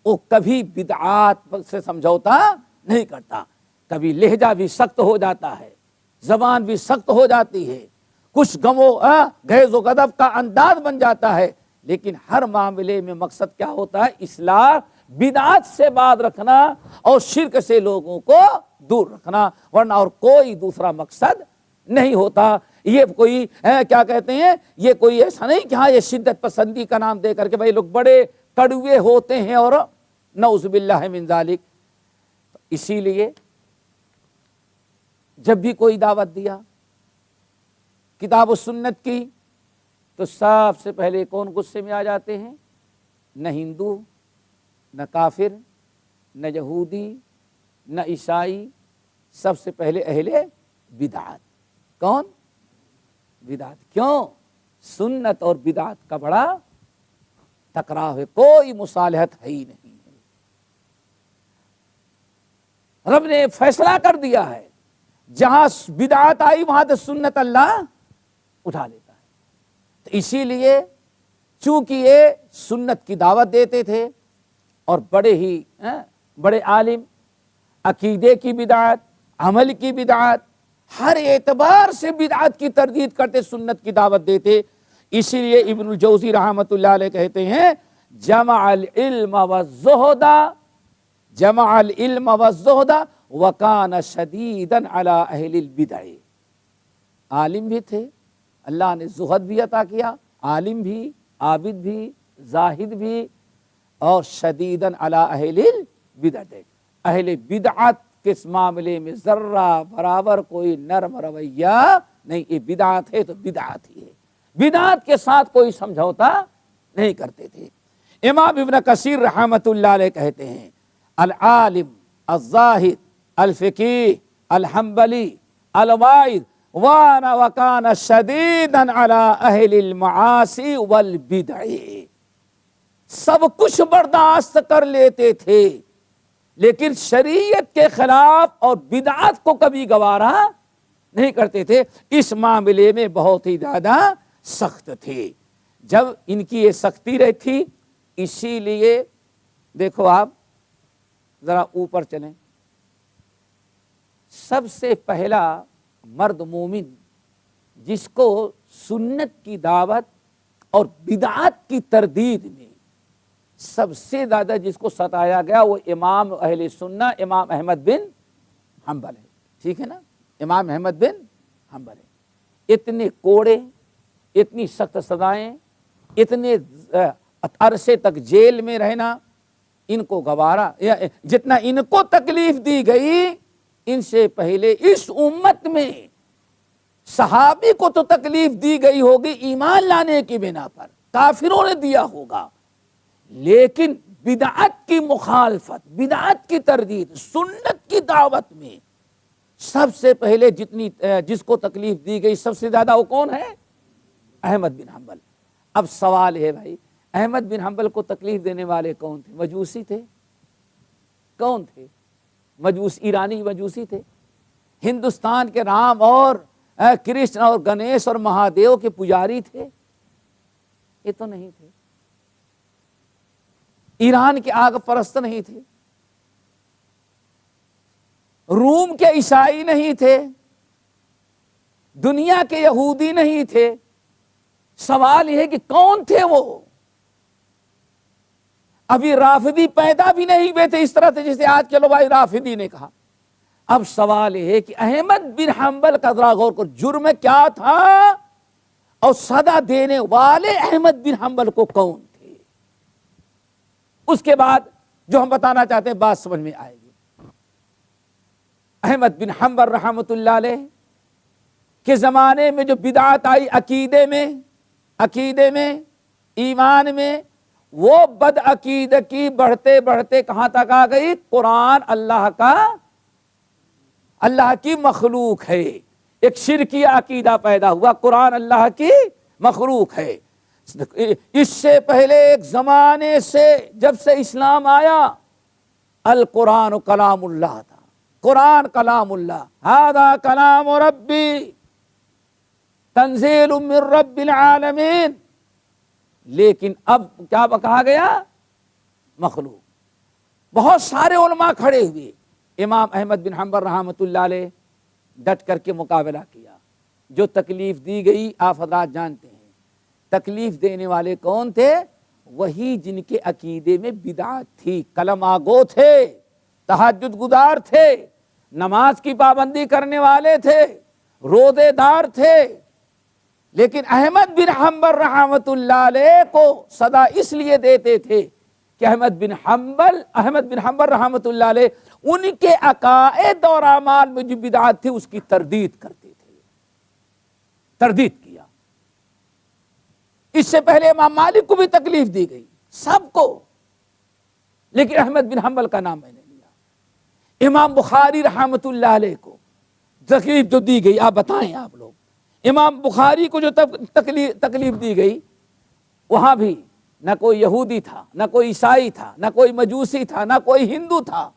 وہ کبھی بدعات سے سمجھوتا نہیں کرتا۔ کبھی لہجہ بھی سخت ہو جاتا ہے، زبان بھی سخت ہو جاتی ہے، کچھ گیز و غضب کا انداز بن جاتا ہے، لیکن ہر معاملے میں مقصد کیا ہوتا ہے؟ اصلاح، بدعات سے بات رکھنا اور شرک سے لوگوں کو دور رکھنا، ورنہ اور کوئی دوسرا مقصد نہیں ہوتا۔ یہ کوئی کیا کہتے ہیں، یہ کوئی ایسا نہیں کہ ہاں یہ شدت پسندی کا نام دے کر کے بھائی لوگ بڑے کڑوے ہوتے ہیں اور نعوذ باللہ من ذالک۔ اسی لیے جب بھی کوئی دعوت دیا کتاب و سنت کی تو سب سے پہلے کون غصے میں آ جاتے ہیں؟ نہ ہندو، نہ کافر، نہ یہودی، نہ عیسائی، سب سے پہلے اہل بدعت۔ کون؟ بدعت۔ کیوں؟ سنت اور بدعت کا بڑا ٹکراؤ ہے، کوئی مصالحت ہے ہی نہیں ہے۔ رب نے فیصلہ کر دیا ہے، جہاں بدعت آئی وہاں تو سنت اللہ اٹھا لیتا ہے۔ تو اسی لیے چونکہ یہ سنت کی دعوت دیتے تھے اور بڑے عالم، عقیدے کی بدعت، عمل کی بدعت، ہر اعتبار سے بدعت کی تردید کرتے، سنت کی دعوت دیتے۔ اسی لیے ابن الجوزی رحمۃ اللہ علیہ کہتے ہیں جمع العلم والزہد، جمع العلم والزہد وکان شدیدا علی اہل البدع۔ عالم بھی تھے، اللہ نے زہد بھی عطا کیا، عالم بھی، عابد بھی، زاہد بھی، اور شدیداً علی اہل البدع، اہل بدعت کے اس معاملے میں ذرہ برابر کوئی نرم رویہ نہیں۔ یہ بدعت ہے تو بدعت ہی ہے، بدعت کے ساتھ کوئی سمجھوتا نہیں کرتے تھے۔ امام ابن کثیر رحمۃ اللہ علیہ کہتے ہیں العالم الزاہد الفقیہ الحنبلی الواعظ وکان شدیداً علی اہل المعاصی والبدع، سب کچھ برداشت کر لیتے تھے لیکن شریعت کے خلاف اور بدعات کو کبھی گوارا نہیں کرتے تھے۔ اس معاملے میں بہت ہی زیادہ سخت تھے۔ جب ان کی یہ سختی رہی تھی، اسی لیے دیکھو آپ ذرا اوپر چلیں، سب سے پہلا مرد مومن جس کو سنت کی دعوت اور بدعات کی تردید میں سب سے زیادہ جس کو ستایا گیا وہ امام اہل سنہ امام احمد بن حنبل ہے۔ ٹھیک ہے نا، امام احمد بن حنبل ہے۔ اتنے کوڑے، اتنی سخت سزائیں، اتنے عرصے تک جیل میں رہنا، ان کو گوارا، جتنا ان کو تکلیف دی گئی، ان سے پہلے اس امت میں صحابی کو تو تکلیف دی گئی ہوگی ایمان لانے کی بنا پر، کافروں نے دیا ہوگا، لیکن بدعت کی مخالفت، بدعت کی تردید، سنت کی دعوت میں سب سے پہلے جس کو تکلیف دی گئی سب سے زیادہ وہ کون ہے؟ احمد بن حنبل۔ اب سوال ہے بھائی، احمد بن حنبل کو تکلیف دینے والے کون تھے؟ مجوسی تھے۔ کون تھے؟ ایرانی مجوسی تھے۔ ہندوستان کے رام اور کرشن اور گنیش اور مہادیو کے پجاری تھے؟ یہ تو نہیں تھے۔ ایران کے آگ پرست نہیں تھے، روم کے عیسائی نہیں تھے، دنیا کے یہودی نہیں تھے، سوال یہ ہے کہ کون تھے وہ؟ ابھی رافضی پیدا بھی نہیں ہوئے تھے اس طرح سے جسے آج چلو بھائی رافضی نے کہا۔ اب سوال یہ ہے کہ احمد بن حنبل کا ذرا غور کر، جرم کیا تھا اور سزا دینے والے احمد بن حنبل کو کون تھے؟ اس کے بعد جو ہم بتانا چاہتے ہیں بات سمجھ میں آئے گی۔ احمد بن حنبل رحمۃ اللہ علیہ کے زمانے میں جو بدعت آئی عقیدے میں ایمان میں، وہ بد عقیدگی بڑھتے بڑھتے کہاں تک آ گئی؟ قرآن اللہ کی مخلوق ہے، ایک شرکی عقیدہ پیدا ہوا، قرآن اللہ کی مخلوق ہے۔ اس سے پہلے ایک زمانے سے جب سے اسلام آیا، القرآن کلام اللہ تھا، قرآن کلام اللہ، ھذا کلام ربی تنزیل من رب العالمین، لیکن اب کیا کہا گیا؟ مخلوق۔ بہت سارے علماء کھڑے ہوئے، امام احمد بن حنبل رحمۃ اللہ علیہ ڈٹ کر کے مقابلہ کیا۔ جو تکلیف دی گئی آپ حضرات جانتے ہیں، تکلیف دینے والے کون تھے؟ وہی جن کے عقیدے میں بدعت تھی، کلمہ گو تھے، تہجد گزار تھے، نماز کی پابندی کرنے والے تھے، روزے دار تھے، لیکن احمد بن حنبل رحمۃ اللہ علیہ کو سزا اس لیے دیتے تھے کہ احمد بن حنبل رحمۃ اللہ علیہ ان کے عقائد اور اعمال میں جو بدعات تھی اس کی تردید کرتے تھے، تردید کیا۔ اس سے پہلے امام مالک کو بھی تکلیف دی گئی، سب کو، لیکن احمد بن حنبل کا نام میں نے لیا۔ امام بخاری رحمۃ اللہ علیہ کو تکلیف جو دی گئی، آپ بتائیں آپ لوگ، امام بخاری کو جو تکلیف دی گئی، وہاں بھی نہ کوئی یہودی تھا، نہ کوئی عیسائی تھا، نہ کوئی مجوسی تھا، نہ کوئی ہندو تھا،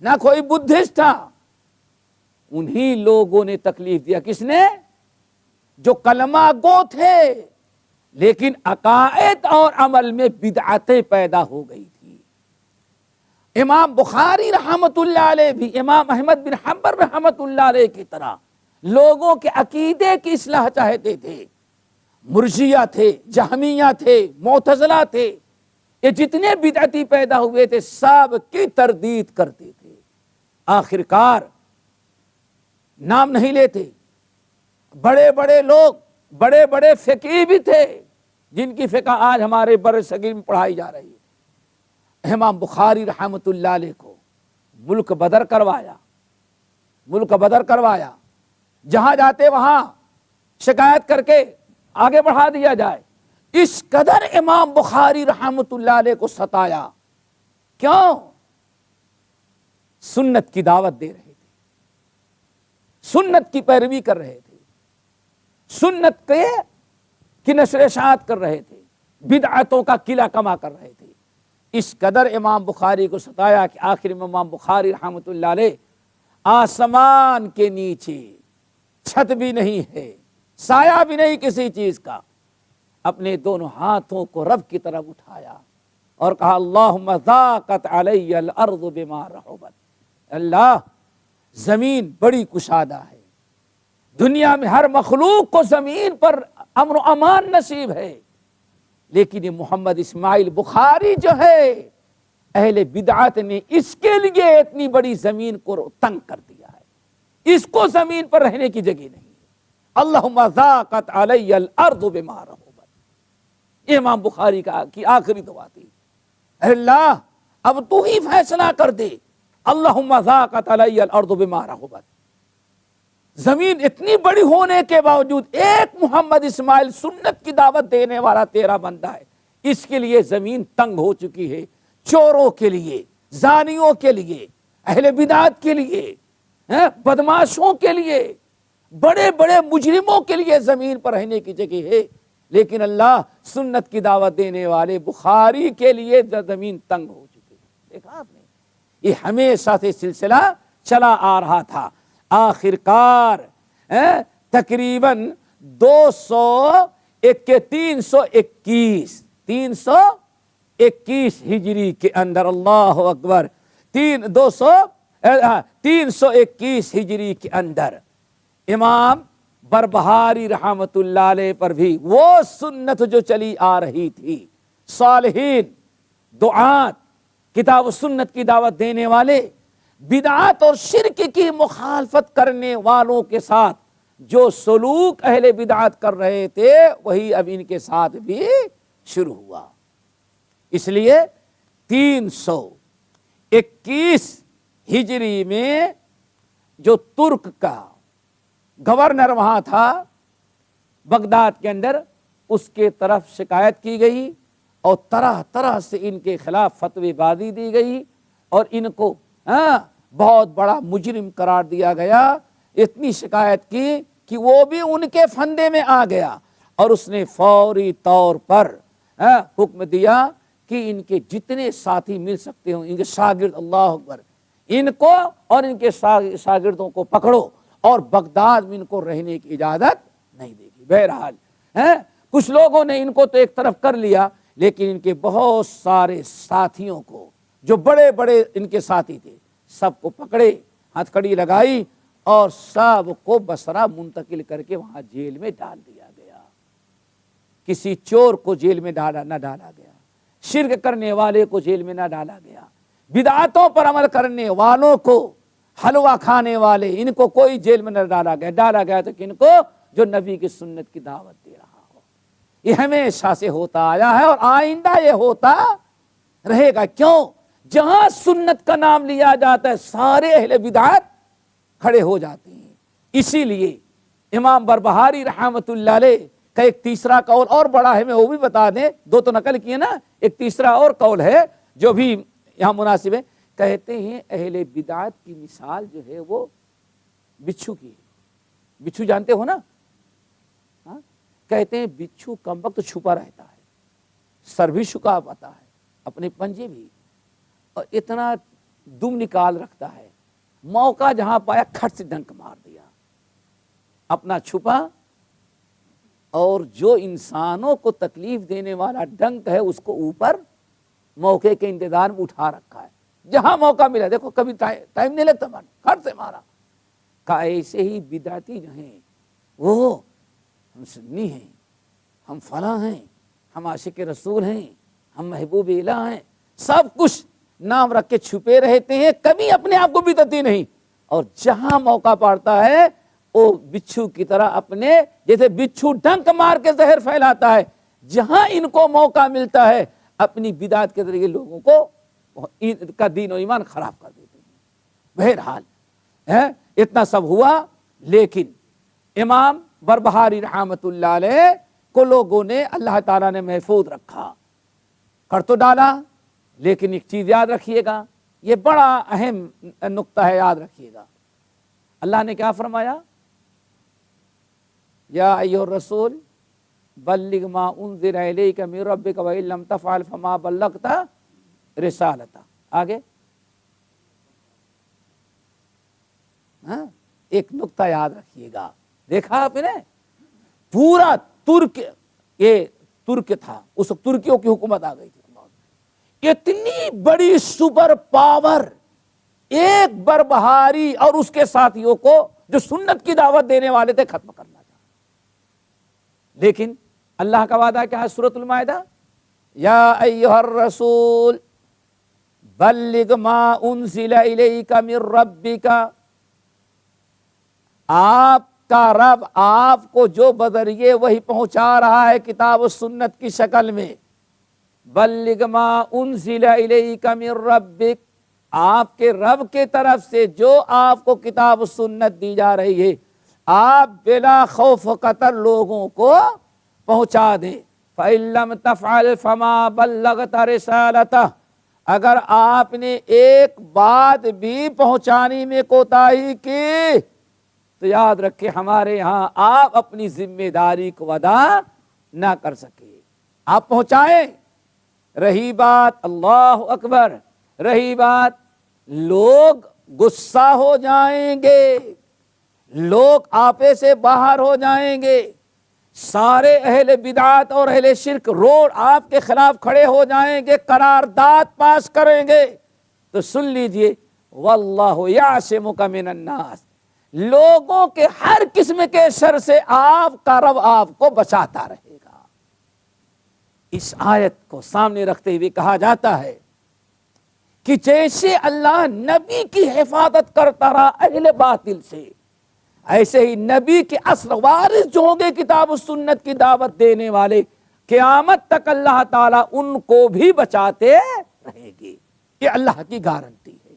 نہ کوئی بدھسٹ تھا، انہی لوگوں نے تکلیف دیا۔ کس نے؟ جو کلمہ گو تھے لیکن عقائد اور عمل میں بدعتیں پیدا ہو گئی تھی۔ امام بخاری رحمۃ اللہ علیہ بھی امام احمد بن حنبل رحمۃ اللہ علیہ کی طرح لوگوں کے عقیدے کی اصلاح چاہتے تھے۔ مرجیہ تھے، جہمیہ تھے، معتزلہ تھے، یہ جتنے بدعتی پیدا ہوئے تھے سب کی تردید کرتے تھے۔ آخرکار نام نہیں لیتے، بڑے بڑے لوگ، بڑے بڑے فقیہ بھی تھے جن کی فقہ آج ہمارے برصغیر میں پڑھائی جا رہی ہے۔ امام بخاری رحمۃ اللہ علیہ کو ملک بدر کروایا، جہاں جاتے وہاں شکایت کر کے آگے بڑھا دیا جائے۔ اس قدر امام بخاری رحمۃ اللہ علیہ کو ستایا، کیوں؟ سنت کی دعوت دے رہے تھے، سنت کی پیروی کر رہے تھے، سنت کی نشر اشاعت کر رہے تھے، بدعتوں کا قلعہ کما کر رہے تھے۔ اس قدر امام بخاری کو ستایا کہ آخر میں امام بخاری رحمۃ اللہ علیہ آسمان کے نیچے، چھت بھی نہیں ہے، سایہ بھی نہیں کسی چیز کا، اپنے دونوں ہاتھوں کو رب کی طرف اٹھایا اور کہا اللہم ضاقت علی الارض بما رحبت، اللہ زمین بڑی کشادہ ہے، دنیا میں ہر مخلوق کو زمین پر امن و امان نصیب ہے، لیکن یہ محمد اسماعیل بخاری جو ہے اہل بدعت نے اس کے لیے اتنی بڑی زمین کو تنگ کر دیا ہے، اس کو زمین پر رہنے کی جگہ نہیں ہے۔ اللہم ضاقت علی الارض بما رحبت، امام بخاری کی آخری دعا تھی، اے اللہ اب تو ہی فیصلہ کر دے، اللہم ضاقت علی الارض بما رحبت۔ زمین اتنی بڑی ہونے کے باوجود ایک محمد اسماعیل سنت کی دعوت دینے والا تیرا بندہ ہے، اس کے لیے زمین تنگ ہو چکی ہے، چوروں کے لیے، زانیوں کے لیے، اہل بدعت کے لیے، بدماشوں کے لیے، بڑے بڑے مجرموں کے لیے زمین پر رہنے کی جگہ ہے، لیکن اللہ سنت کی دعوت دینے والے بخاری کے لیے زمین تنگ ہو چکی ہے۔ دیکھا آپ نے، یہ ہمیشہ سے سلسلہ چلا آ رہا تھا۔ آخرکار تقریباً 321 ہجری کے اندر، اللہ اکبر، 221 321 ہجری کے اندر امام بربہاری رحمت اللہ علیہ پر بھی وہ سنت جو چلی آ رہی تھی، صالحین، دعات، کتاب و سنت کی دعوت دینے والے، بدعات اور شرک کی مخالفت کرنے والوں کے ساتھ جو سلوک اہل بدعات کر رہے تھے وہی اب ان کے ساتھ بھی شروع ہوا۔ اس لیے 321 ہجری میں جو ترک کا گورنر وہاں تھا بغداد کے اندر، اس کے طرف شکایت کی گئی اور طرح طرح سے ان کے خلاف فتوی بازی دی گئی اور ان کو بہت بڑا مجرم قرار دیا گیا۔ اتنی شکایت کی کہ وہ بھی ان کے پھندے میں آ گیا اور اس نے فوری طور پر حکم دیا کہ ان کے جتنے ساتھی مل سکتے ہوں، ان کے شاگرد، اللہ اکبر، ان کو اور ان کے شاگردوں کو پکڑو اور بغداد میں ان کو رہنے کی اجازت نہیں دے گی۔ بہرحال کچھ لوگوں نے ان کو تو ایک طرف کر لیا، لیکن ان کے بہت سارے ساتھیوں کو جو بڑے بڑے ان کے ساتھی تھے سب کو پکڑے، ہتھ کڑی لگائی اور سب کو بصرہ منتقل کر کے وہاں جیل میں ڈال دیا گیا۔ کسی چور کو جیل میں نہ ڈالا گیا، شرک کرنے والے کو جیل میں نہ ڈالا گیا، بدعاتوں پر عمل کرنے والوں کو، حلوہ کھانے والے، ان کو کوئی جیل میں نہ ڈالا گیا۔ ڈالا گیا تو کن کو؟ جو نبی کی سنت کی دعوت دے رہا ہو۔ یہ ہمیشہ سے ہوتا آیا ہے اور آئندہ یہ ہوتا رہے گا۔ کیوں؟ جہاں سنت کا نام لیا جاتا ہے سارے اہل بدعات کھڑے ہو جاتے ہیں۔ اسی لیے امام بربہاری رحمت اللہ علیہ کا ایک تیسرا قول اور بڑا ہے، میں وہ بھی بتا دیں، دو تو نقل کیے نا، ایک تیسرا اور قول ہے جو بھی یہاں مناسب ہے۔ کہتے ہیں اہل بدعات کی مثال جو ہے وہ بچھو کی ہے۔ بچھو جانتے ہو نا؟ کہتے ہیں بچھو کم وقت چھپا رہتا ہے، سر بھی چھکا پاتا ہے، اپنے پنجے بھی، اور اتنا دم نکال رکھتا ہے، موقع جہاں پایا کھٹ سے ڈنک مار دیا، اپنا چھپا، اور جو انسانوں کو تکلیف دینے والا ڈنک ہے اس کو اوپر موقع کے انتظار میں اٹھا رکھا ہے، جہاں موقع ملا، دیکھو کبھی ٹائم نہیں لگتا، کھٹ سے مارا۔ کہا ایسے ہی بدعتی جو ہیں وہ ہم سنی ہیں، ہم فلاں ہیں، ہم عاشق رسول ہیں، ہم محبوب الہ ہیں، سب کچھ نام رکھ کے چھپے رہتے ہیں، کبھی اپنے آپ کو بدعتی نہیں، اور جہاں موقع پڑتا ہے وہ بچھو کی طرح اپنے جیسے بچھو ڈنک مار کے زہر پھیلاتا ہے، جہاں ان کو موقع ملتا ہے اپنی بدعت کے ذریعے لوگوں کو کا دین و ایمان خراب کر دیتے ہیں۔ بہرحال اتنا سب ہوا، لیکن امام بربہاری رحمت اللہ علیہ کو لوگوں نے اللہ تعالیٰ نے محفوظ رکھا، کر تو ڈالا، لیکن ایک چیز یاد رکھیے گا، یہ بڑا اہم نقطہ ہے، یاد رکھیے گا۔ اللہ نے کیا فرمایا؟ یا ایھا الرسول بلغ ما انزل الیک من ربک وان لم تفعل فما بلغت رسالتہ۔ آگے ایک نقطہ یاد رکھیے گا، دیکھا آپ نے پورا یہ ترک تھا، اس وقت ترکیوں کی حکومت آ گئی تھی، اتنی بڑی سپر پاور ایک بربہاری اور اس کے ساتھیوں کو جو سنت کی دعوت دینے والے تھے ختم کرنا تھا، لیکن اللہ کا وعدہ کیا ہے سورۃ المائدہ؟ یا ایھا الرسول بلغ ما انزل الیک من ربک، آپ کا رب آپ کو جو بذریعے وہی پہنچا رہا ہے کتاب و سنت کی شکل میں، بلغ ما انزل الیک من ربک، آپ کے رب کے طرف سے جو آپ کو کتاب و سنت دی جا رہی ہے آپ بلا خوف و قطر لوگوں کو پہنچا دیں۔ فَإِن لَّمْ تَفْعَلْ فَمَا بَلَّغْتَ رِسَالَتَهُ، اگر آپ نے ایک بات بھی پہنچانے میں کوتاہی کی تو یاد رکھیں ہمارے ہاں آپ اپنی ذمہ داری کو ادا نہ کر سکے، آپ پہنچائیں۔ رہی بات، اللہ اکبر، رہی بات لوگ غصہ ہو جائیں گے، لوگ آپے سے باہر ہو جائیں گے، سارے اہل بدعات اور اہل شرک روڈ آپ کے خلاف کھڑے ہو جائیں گے، قرارداد پاس کریں گے، تو سن لیجئے واللہ یعصمک من الناس، لوگوں کے ہر قسم کے شر سے آپ کا رب آپ کو بچاتا رہے گا۔ اس آیت کو سامنے رکھتے ہوئے کہا جاتا ہے کہ جیسے اللہ نبی کی حفاظت کرتا رہا اہل باطل سے، ایسے ہی نبی کے اصل وارث جو ہوں گے کتاب و سنت کی دعوت دینے والے، قیامت تک اللہ تعالیٰ ان کو بھی بچاتے رہے گی۔ یہ اللہ کی گارنٹی ہے،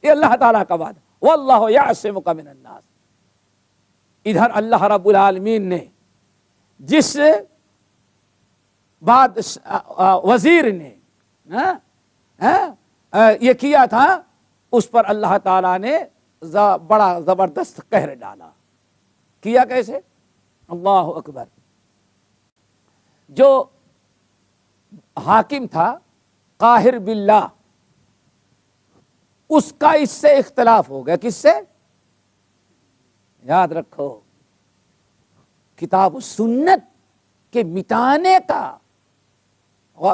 یہ اللہ تعالیٰ کا وعدہ، واللہ یعصمک من الناس۔ ادھر اللہ رب العالمین نے جس وزیر نے یہ کیا تھا، اس پر اللہ تعالیٰ نے بڑا زبردست قہر ڈالا۔ کیا کیسے؟ اللہ اکبر۔ جو حاکم تھا قاہر باللہ، اس کا اس سے اختلاف ہو گیا۔ کس سے؟ یاد رکھو، کتاب و سنت کے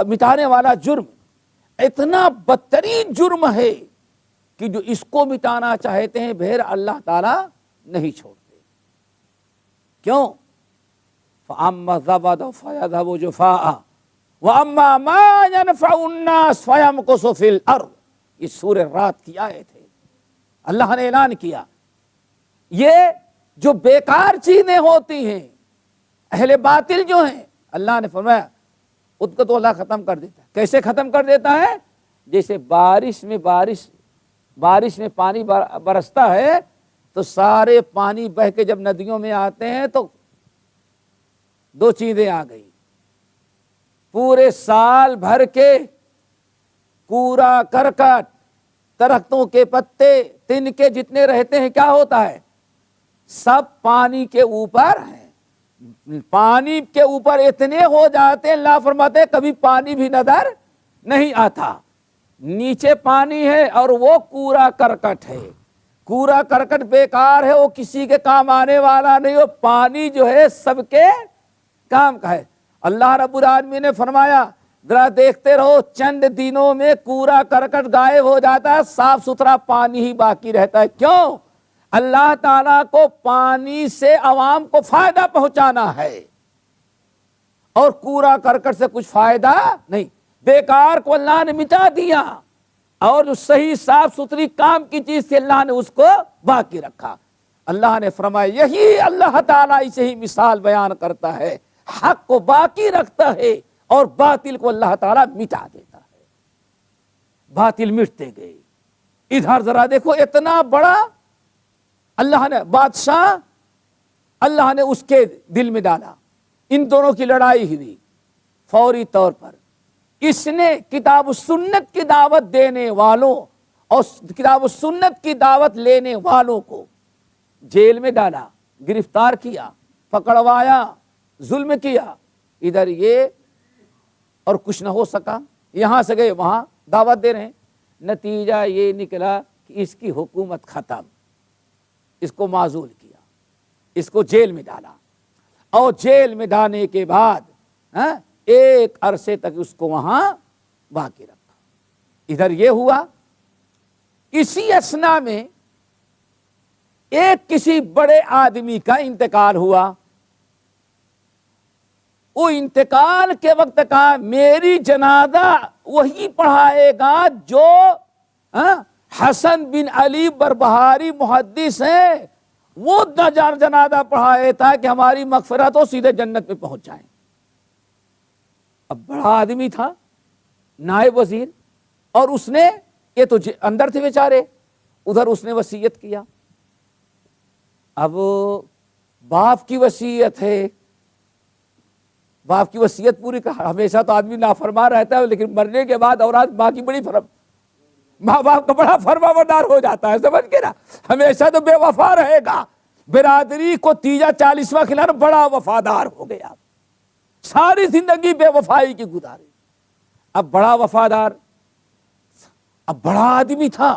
مٹانے والا جرم اتنا بدترین جرم ہے کہ جو اس کو مٹانا چاہتے ہیں بھیر اللہ تعالیٰ نہیں چھوڑتے۔ کیوں؟ فَأَمَّا الزَّبَدُ فَيَذْهَبُ جُفَاءً وَأَمَّا مَا يَنْفَعُ النَّاسَ فَيَمْكُثُ فِي الْأَرْضِ۔ یہ سورہ رات کی آیت ہے۔ اللہ نے اعلان کیا یہ جو بیکار چیزیں ہوتی ہیں، اہل باطل جو ہیں، اللہ نے فرمایا ان کو تو اللہ ختم کر دیتا ہے۔ کیسے ختم کر دیتا ہے؟ جیسے بارش میں پانی برستا ہے تو سارے پانی بہ کے جب ندیوں میں آتے ہیں تو دو چیزیں آ گئی، پورے سال بھر کے کوڑا کرکٹ، درختوں کے پتے، تن کے جتنے رہتے ہیں، کیا ہوتا ہے؟ سب پانی کے اوپر ہیں۔ پانی کے اوپر اتنے ہو جاتے ہیں، اللہ فرماتے ہیں کبھی پانی بھی نظر نہیں آتا۔ نیچے پانی ہے اور وہ کوڑا کرکٹ ہے، کوڑا کرکٹ بیکار ہے، وہ کسی کے کام آنے والا نہیں، وہ پانی جو ہے سب کے کام کا ہے۔ اللہ رب العالمین نے فرمایا ذرا دیکھتے رہو، چند دنوں میں کوڑا کرکٹ غائب ہو جاتا ہے، صاف ستھرا پانی ہی باقی رہتا ہے۔ کیوں؟ اللہ تعالیٰ کو پانی سے عوام کو فائدہ پہنچانا ہے، اور کوڑا کرکٹ سے کچھ فائدہ نہیں۔ بیکار کو اللہ نے مٹا دیا، اور جو صحیح صاف ستھری کام کی چیز تھی اللہ نے اس کو باقی رکھا۔ اللہ نے فرمایا یہی اللہ تعالیٰ اسے ہی مثال بیان کرتا ہے، حق کو باقی رکھتا ہے اور باطل کو اللہ تعالیٰ مٹا دیتا ہے۔ باطل مٹتے گئے۔ ادھر ذرا دیکھو، اتنا بڑا اللہ نے بادشاہ، اللہ نے اس کے دل میں ڈالا، ان دونوں کی لڑائی ہوئی، فوری طور پر اس نے کتاب و سنت کی دعوت دینے والوں اور کتاب و سنت کی دعوت لینے والوں کو جیل میں ڈالا، گرفتار کیا، پکڑوایا، ظلم کیا۔ ادھر یہ اور کچھ نہ ہو سکا، یہاں سے گئے وہاں دعوت دے رہے ہیں، نتیجہ یہ نکلا کہ اس کی حکومت ختم، اس کو معزول کیا، اس کو جیل میں ڈالا، اور جیل میں ڈالنے کے بعد ایک عرصے تک اس کو وہاں باقی رکھا۔ ادھر یہ ہوا، اسی اثنا میں ایک کسی بڑے آدمی کا انتقال ہوا۔ وہ انتقال کے وقت کہا میری جنازہ وہی پڑھائے گا جو حسن بن علی بربہاری محدث ہیں، وہ جنازہ پڑھائے تھا کہ ہماری مغفرت ہو، سیدھے جنت میں پہنچ جائیں۔ اب بڑا آدمی تھا، نائب وزیر، اور اس نے، یہ تو اندر تھے بیچارے، ادھر اس نے وصیت کیا۔ اب باپ کی وصیت ہے، باپ کی وصیت پوری کر، ہمیشہ تو آدمی نافرمان رہتا ہے، لیکن مرنے کے بعد اولاد ماں کی بڑی ماں باپ کا بڑا فرما بردار ہو جاتا ہے، سمجھ کے نا، ہمیشہ تو بے وفا رہے گا، برادری کو تیجا 40واں کھلانا، بڑا وفادار ہو گیا، ساری زندگی بے وفائی کی گزاری۔ اب بڑا وفادار، اب بڑا آدمی تھا،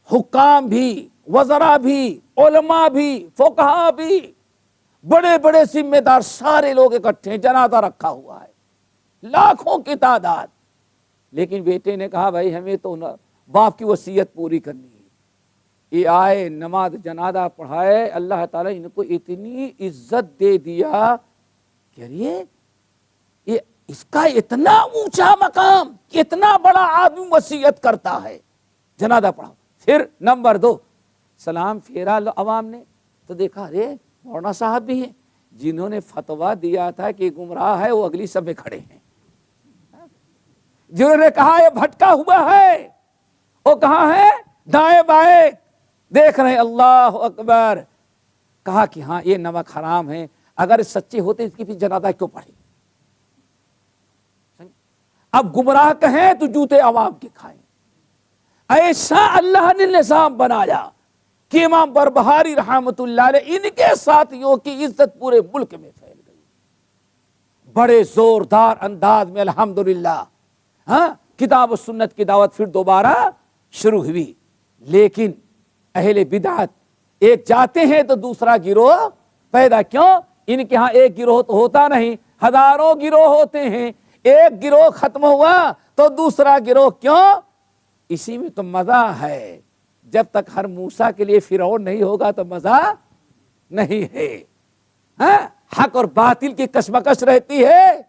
حکام بھی، وزراء بھی، علماء بھی، فقہاء بھی، بڑے بڑے ذمہ دار سارے لوگ اکٹھے، جنازہ رکھا ہوا ہے، لاکھوں کی تعداد، لیکن بیٹے نے کہا بھائی ہمیں تو باپ کی وصیت پوری کرنی ہے. یہ آئے نماز جنازہ پڑھائے, اللہ تعالیٰ ان کو اتنی عزت دے دیا کہ یہ اس کا اتنا اونچا مقام, اتنا بڑا آدمی وصیت کرتا ہے, جنازہ پڑھاؤ. پھر نمبر 2 سلام پھیرا عوام نے تو دیکھا ارے مولانا صاحب بھی ہیں جنہوں نے فتویٰ دیا تھا کہ گمراہ ہے, وہ اگلی صف میں کھڑے ہیں. جنہوں نے کہا یہ بھٹکا ہوا ہے وہ کہاں ہے, دائیں بائیں دیکھ رہے ہیں. اللہ اکبر. کہا کہ ہاں یہ نمک حرام ہے, اگر سچے ہوتے اس کی پھر جنازہ کیوں پڑھے. اب گمراہ کہیں تو جوتے عوام کے کھائیں. ایسا اللہ نے نظام بنایا کہ امام بربہاری رحمت اللہ علیہ ان کے ساتھیوں کی عزت پورے ملک میں پھیل گئی. بڑے زوردار انداز میں الحمدللہ کتاب و سنت کی دعوت پھر دوبارہ شروع ہوئی. لیکن اہل بدعت ایک جاتے ہیں تو دوسرا گروہ پیدا. کیوں؟ ان کے ہاں ایک گروہ تو ہوتا نہیں, ہزاروں گروہ ہوتے ہیں. ایک گروہ ختم ہوا تو دوسرا گروہ. کیوں؟ اسی میں تو مزہ ہے. جب تک ہر موسیٰ کے لیے فرعون نہیں ہوگا تو مزہ نہیں ہے. حق اور باطل کی کشمکش رہتی ہے.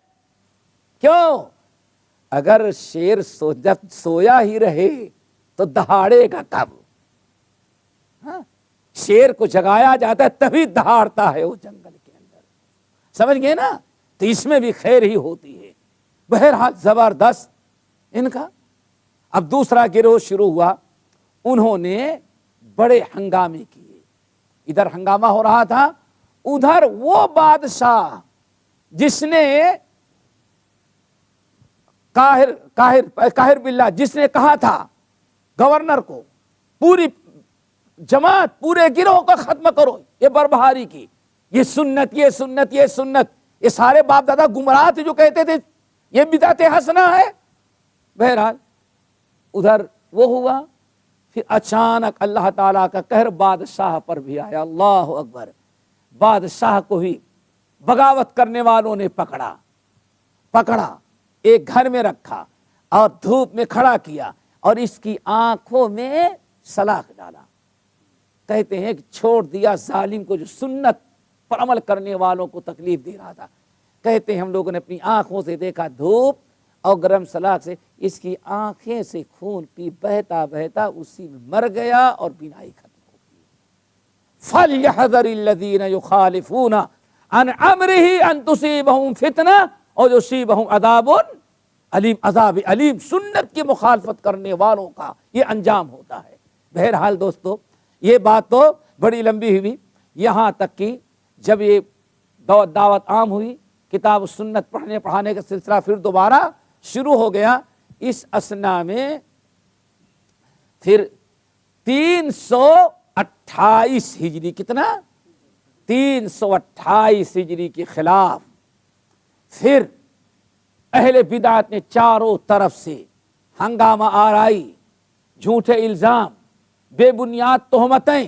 کیوں؟ اگر شیر جب سویا ہی رہے تو دہاڑے گا کب؟ شیر کو جگایا جاتا ہے تبھی دہاڑتا ہے وہ جنگل کے اندر. سمجھ گئے نا؟ تو اس میں بھی خیر ہی ہوتی ہے. بہرحال زبردست ان کا. اب دوسرا گروہ شروع ہوا. انہوں نے بڑے ہنگامے کیے. ادھر ہنگامہ ہو رہا تھا, ادھر وہ بادشاہ جس نے قاہر باللہ جس نے کہا تھا گورنر کو پوری جماعت پورے گروہ کو ختم کرو, یہ بربہاری کی, یہ سنت یہ سنت یہ سنت, یہ سارے باپ دادا گمراہ تھے جو کہتے تھے یہ بدعت حسنہ ہے. بہرحال ادھر وہ ہوا. پھر اچانک اللہ تعالیٰ کا قہر بادشاہ پر بھی آیا. اللہ اکبر. بادشاہ کو ہی بغاوت کرنے والوں نے پکڑا, ایک گھر میں رکھا اور دھوپ میں کھڑا کیا اور اس کی آنکھوں میں سلاخ ڈالا. کہتے ہیں کہ چھوڑ دیا ظالم کو جو سنت پر عمل کرنے والوں کو تکلیف دے رہا تھا. کہتے ہیں ہم لوگوں نے اپنی آنکھوں سے دیکھا دھوپ اور گرم سلاخ سے اس کی آنکھیں سے خون پی بہتا بہتا اسی میں مر گیا اور بینائی ختم ہو گئی. فَلْيَحْذَرِ الَّذِينَ يُخَالِفُونَ عَنْ أَمْرِهِ أَن تُصِيبَهُمْ فِتْنَةٌ أَوْ يُصِيبَهُمْ عَذَابٌ علیم. عذاب علیم سنت کی مخالفت کرنے والوں کا یہ انجام ہوتا ہے. بہرحال دوستو یہ بات تو بڑی لمبی ہوئی, یہاں تک کہ جب یہ دعوت عام ہوئی, کتاب و سنت پڑھنے پڑھانے کا سلسلہ پھر دوبارہ شروع ہو گیا. اس اثنا میں پھر 328 ہجری کتنا 328 ہجری کے خلاف پھر اہل بدعت نے چاروں طرف سے ہنگامہ آرائی, جھوٹے الزام, بے بنیاد تہمتیں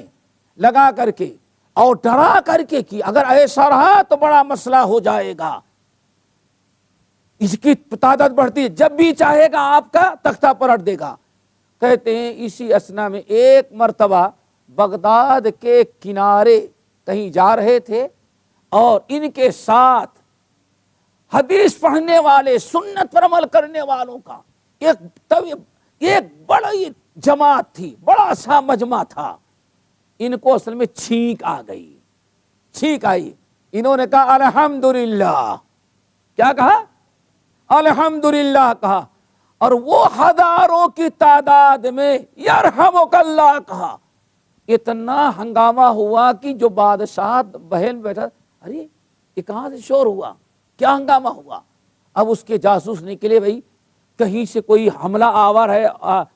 لگا کر کے اور ڈرا کر کے کہ اگر ایسا رہا تو بڑا مسئلہ ہو جائے گا. اس کی تعداد بڑھتی ہے, جب بھی چاہے گا آپ کا تختہ پلٹ دے گا. کہتے ہیں اسی اثنا میں ایک مرتبہ بغداد کے کنارے کہیں جا رہے تھے اور ان کے ساتھ حدیث پڑھنے والے سنت پر عمل کرنے والوں کا ایک بڑی جماعت تھی, بڑا سا مجمع تھا. ان کو اصل میں چھینک آئی. انہوں نے کہا الحمدللہ. کیا کہا؟ الحمدللہ کہا. اور وہ ہزاروں کی تعداد میں یرحمک اللہ کہا. اتنا ہنگامہ ہوا کہ جو بادشاہ بہن بیٹھا, ارے یہ کہاں سے شور ہوا, کیا ہنگامہ ہوا؟ اب اس کے جاسوس نکلے, بھائی کہیں سے کوئی حملہ آور ہے,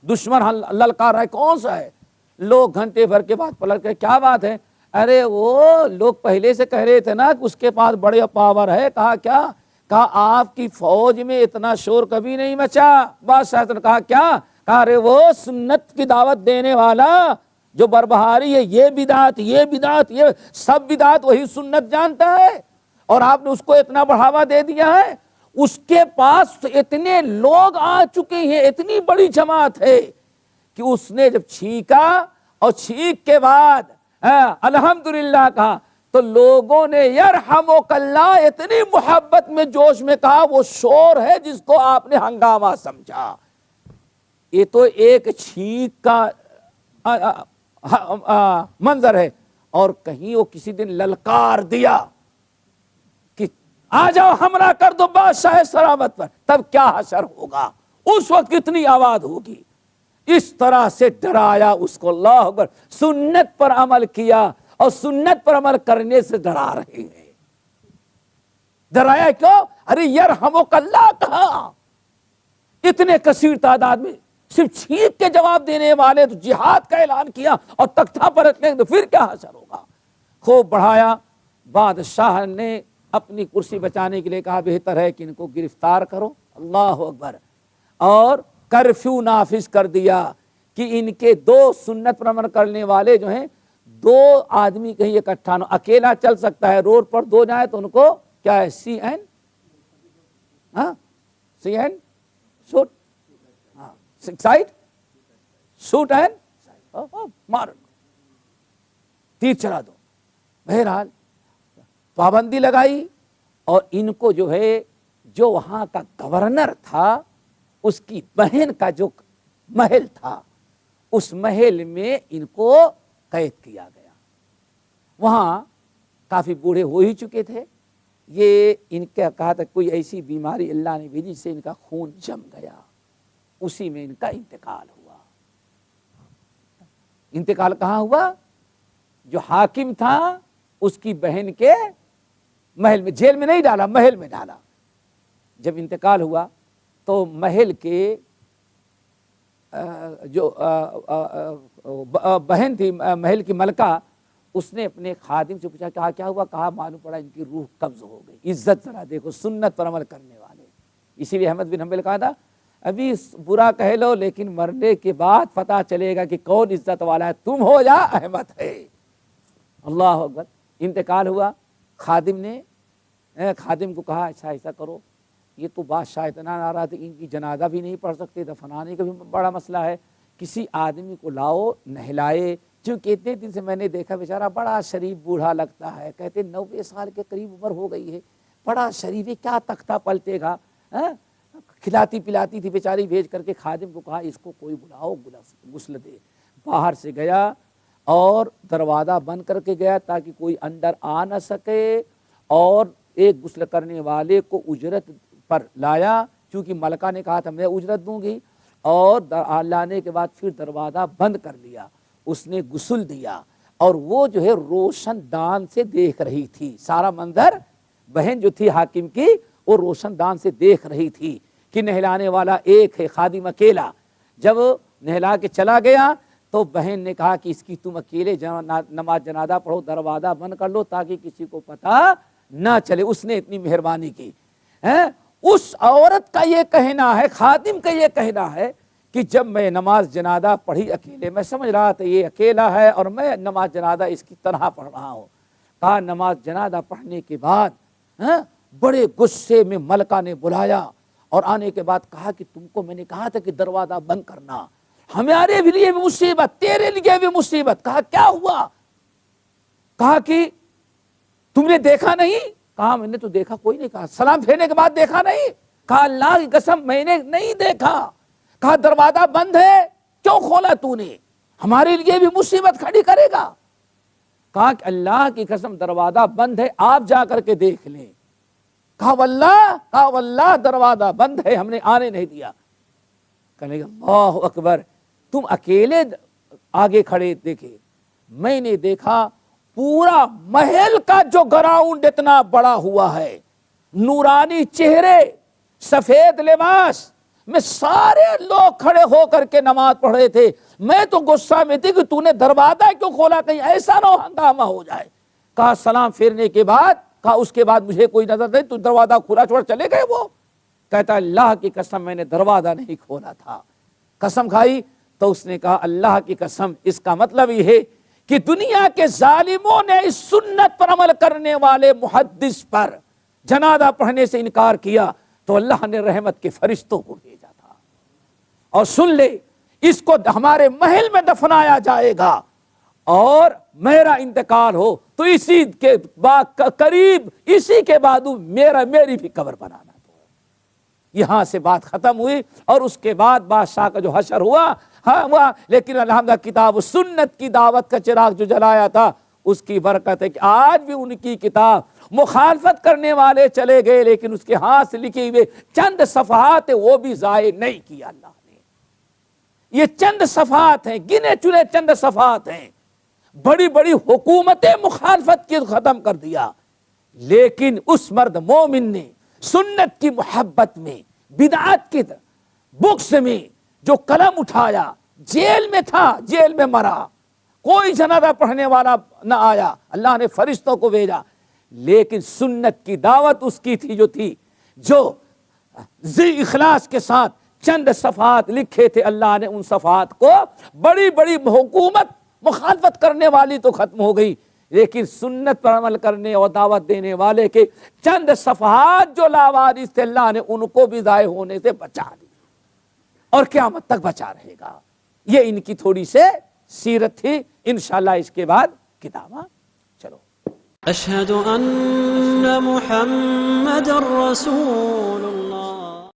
دشمن للکار ہے, کون سا ہے؟ لوگ گھنٹے بھر کے بعد پلٹ کر کیا بات ہے؟ ارے وہ لوگ پہلے سے کہہ رہے تھے نا کہ اس کے پاس بڑے پاور ہے. کہا کیا؟ کہا آپ کی فوج میں اتنا شور کبھی نہیں مچا. بادشاہ نے کہا کیا؟ کہا ارے وہ سنت کی دعوت دینے والا جو بربہاری ہے, یہ بدعت یہ سب بدعت وہی سنت جانتا ہے اور آپ نے اس کو اتنا بڑھاوا دے دیا ہے. اس کے پاس اتنے لوگ آ چکے ہیں، اتنی بڑی جماعت ہے کہ اس نے جب چھینکا اور چھینک کے بعد الحمدللہ کہا تو لوگوں نے یرحمک اللہ اتنی محبت میں جوش میں کہا، وہ شور ہے جس کو آپ نے ہنگامہ سمجھا۔ یہ تو ایک چھینک کا منظر ہے، اور کہیں وہ کسی دن للکار دیا کہ آ جاؤ حملہ کر دو بادشاہ سلامت پر، تب کیا حشر ہوگا، اس وقت کتنی آواز ہوگی۔ اس طرح سے ڈرایا اس کو، اللہ اکبر، سنت پر عمل کیا اور سنت پر عمل کرنے سے ڈرا رہے ہیں۔ ڈرایا کیوں؟ ارے یرحمک اللہ کہا، اتنے کثیر تعداد میں صرف چھینک کے جواب دینے والے تو جہاد کا اعلان کیا اور تختہ پلٹ لیں تو پھر کیا حشر ہوگا۔ خوب بڑھایا، بادشاہ نے اپنی کرسی بچانے کے لیے کہا بہتر ہے کہ ان کو گرفتار کرو، اللہ اکبر، اور کرفیو نافذ کر دیا کہ ان کے دو سنت پر عمل کرنے والے جو ہیں، دو آدمی کہیں اکٹھا نہ، اکیلا چل سکتا ہے، روڈ پر دو جائیں تو ان کو کیا ہے، see and shoot, sight shoot and مار، تیر چلا دو۔ بہرحال پابندی لگائی، اور ان کو جو ہے، جو وہاں کا گورنر تھا اس کی بہن کا جو محل تھا، اس محل میں ان کو قید کیا گیا۔ وہاں کافی بوڑھے ہو ہی چکے تھے، یہ ان کا کہا تھا کوئی ایسی بیماری اللہ نے بھیجی سے ان کا خون جم گیا، اسی میں ان کا انتقال ہوا۔ انتقال کہاں ہوا؟ جو حاکم تھا اس کی بہن کے محل میں، جیل میں نہیں ڈالا، محل میں ڈالا۔ جب انتقال ہوا تو محل کے جو بہن تھی، محل کی ملکہ، اس نے اپنے خادم سے پوچھا کہا کیا ہوا؟ کہا معلوم پڑا ان کی روح قبض ہو گئی۔ عزت ذرا دیکھو، سنت پر عمل کرنے والے۔ اسی لیے احمد بن حنبل کہا تھا ابھی برا کہہ لو لیکن مرنے کے بعد پتہ چلے گا کہ کون عزت والا ہے، تم ہو یا احمد ہے۔ اللہ اکبر۔ انتقال ہوا، خادم نے خادم کو کہا ایسا ایسا کرو، یہ تو بادشاہ اتنا ناراض تھے، ان کی جنازہ بھی نہیں پڑھ سکتے، دفنانے کا بھی بڑا مسئلہ ہے، کسی آدمی کو لاؤ نہلائے، چونکہ اتنے دن سے میں نے دیکھا بیچارہ بڑا شریف بوڑھا لگتا ہے، کہتے 90 سال کے قریب عمر ہو گئی ہے، بڑا شریف ہے، کیا تختہ پلٹے گا، کھلاتی پلاتی تھی بیچاری، بھیج کر کے خادم کو کہا اس کو کوئی بلاؤ غسل دے۔ باہر سے گیا اور دروازہ بند کر کے گیا تاکہ کوئی اندر آ نہ سکے، اور ایک غسل کرنے والے کو اجرت پر لایا، چونکہ ملکہ نے کہا تھا میں اجرت دوں گی، اور لانے کے بعد پھر دروازہ بند کر لیا۔ اس نے غسل دیا، اور وہ جو ہے روشن دان سے دیکھ رہی تھی سارا منظر، بہن جو تھی حاکم کی وہ روشن دان سے دیکھ رہی تھی کہ نہلانے والا ایک ہے، خادم اکیلا۔ جب نہلا کے چلا گیا تو بہن نے کہا کہ اس کی تم اکیلے نماز جنازہ پڑھو، دروازہ بند کر لو تاکہ کسی کو پتہ نہ چلے۔ اس نے اتنی مہربانی کی۔ اس عورت کا یہ کہنا ہے، خادم کا یہ کہنا ہے کہ جب میں نماز جنازہ پڑھی اکیلے، میں سمجھ رہا تھا یہ اکیلا ہے اور میں نماز جنازہ اس کی طرح پڑھ رہا ہوں۔ کہا نماز جنازہ پڑھنے کے بعد بڑے غصے میں ملکہ نے بلایا، اور آنے کے بعد کہا کہ تم کو میں نے کہا تھا کہ دروازہ بند کرنا، ہمارے بھی لیے بھی مصیبت، تیرے لیے بھی مصیبت۔ کہا کیا ہوا؟ کہا کہ تم نے دیکھا نہیں؟ کہا میں نے تو دیکھا کوئی نہیں۔ کہا سلام پھیرنے کے بعد دیکھا نہیں؟ کہا اللہ کی قسم میں نے نہیں دیکھا۔ کہا دروازہ بند ہے، کیوں کھولا تو نے؟ ہمارے لیے بھی مصیبت کھڑی کرے گا۔ کہا کہ اللہ کی قسم دروازہ بند ہے، آپ جا کر کے دیکھ لیں۔ کہا واللہ دروازہ بند ہے، ہم نے آنے نہیں دیا۔ کہنے لگا اللہ اکبر، تم اکیلے آگے کھڑے دیکھے، میں نے دیکھا پورا محل کا جو گراؤنڈ اتنا بڑا ہوا ہے، نورانی چہرے، سفید لباس میں سارے لوگ کھڑے ہو کر کے نماز پڑھ رہے تھے۔ میں تو غصہ میں تھی کہ تو نے دروازہ کیوں کھولا، کہیں ایسا نہ ہنگامہ ہو جائے۔ کہا سلام پھیرنے کے بعد، کہا اس کے بعد مجھے کوئی نظر نہیں، تو دروازہ کھلا چھوڑ چلے گئے وہ؟ کہتا اللہ کی قسم میں نے دروازہ نہیں کھولا تھا۔ قسم کھائی تو اس نے کہا اللہ کی قسم، اس کا مطلب یہ ہے کہ دنیا کے ظالموں نے اس سنت پر عمل کرنے والے محدث پر جنازہ پڑھنے سے انکار کیا، تو اللہ نے رحمت کے فرشتوں کو بھیجا تھا، اور سن لے اس کو ہمارے محل میں دفنایا جائے گا، اور میرا انتقال ہو تو اسی کے بعد قریب اسی کے بعد میری بھی قبر بنانا۔ یہاں سے بات ختم ہوئی، اور اس کے بعد بادشاہ کا جو حشر ہوا، لیکن الحمدللہ کتاب و سنت کی دعوت کا چراغ جو جلایا تھا اس کی برکت ہے کہ آج بھی ان کی کتاب مخالفت کرنے والے چلے گئے، لیکن اس کے ہاتھ سے لکھے ہوئے چند صفحات وہ بھی ضائع نہیں کیا اللہ نے۔ یہ چند صفحات ہیں، گنے چنے چند صفحات ہیں، بڑی بڑی حکومتیں مخالفت کی ختم کر دیا، لیکن اس مرد مومن نے سنت کی محبت میں، بدعات کی بکس میں جو قلم اٹھایا، جیل میں تھا، جیل میں مرا، کوئی جنازہ پڑھنے والا نہ آیا، اللہ نے فرشتوں کو بھیجا، لیکن سنت کی دعوت اس کی تھی جو ذی اخلاص کے ساتھ چند صفحات لکھے تھے، اللہ نے ان صفحات کو، بڑی بڑی حکومت مخالفت کرنے والی تو ختم ہو گئی، لیکن سنت پر عمل کرنے اور دعوت دینے والے کے چند صفحات جو لاوارث تھے، اللہ نے ان کو بھی ضائع ہونے سے بچا دیا، اور قیامت تک بچا رہے گا۔ یہ ان کی تھوڑی سے سیرت تھی، انشاءاللہ اس کے بعد کتاباں چلو۔ اشہد ان محمد رسول اللہ۔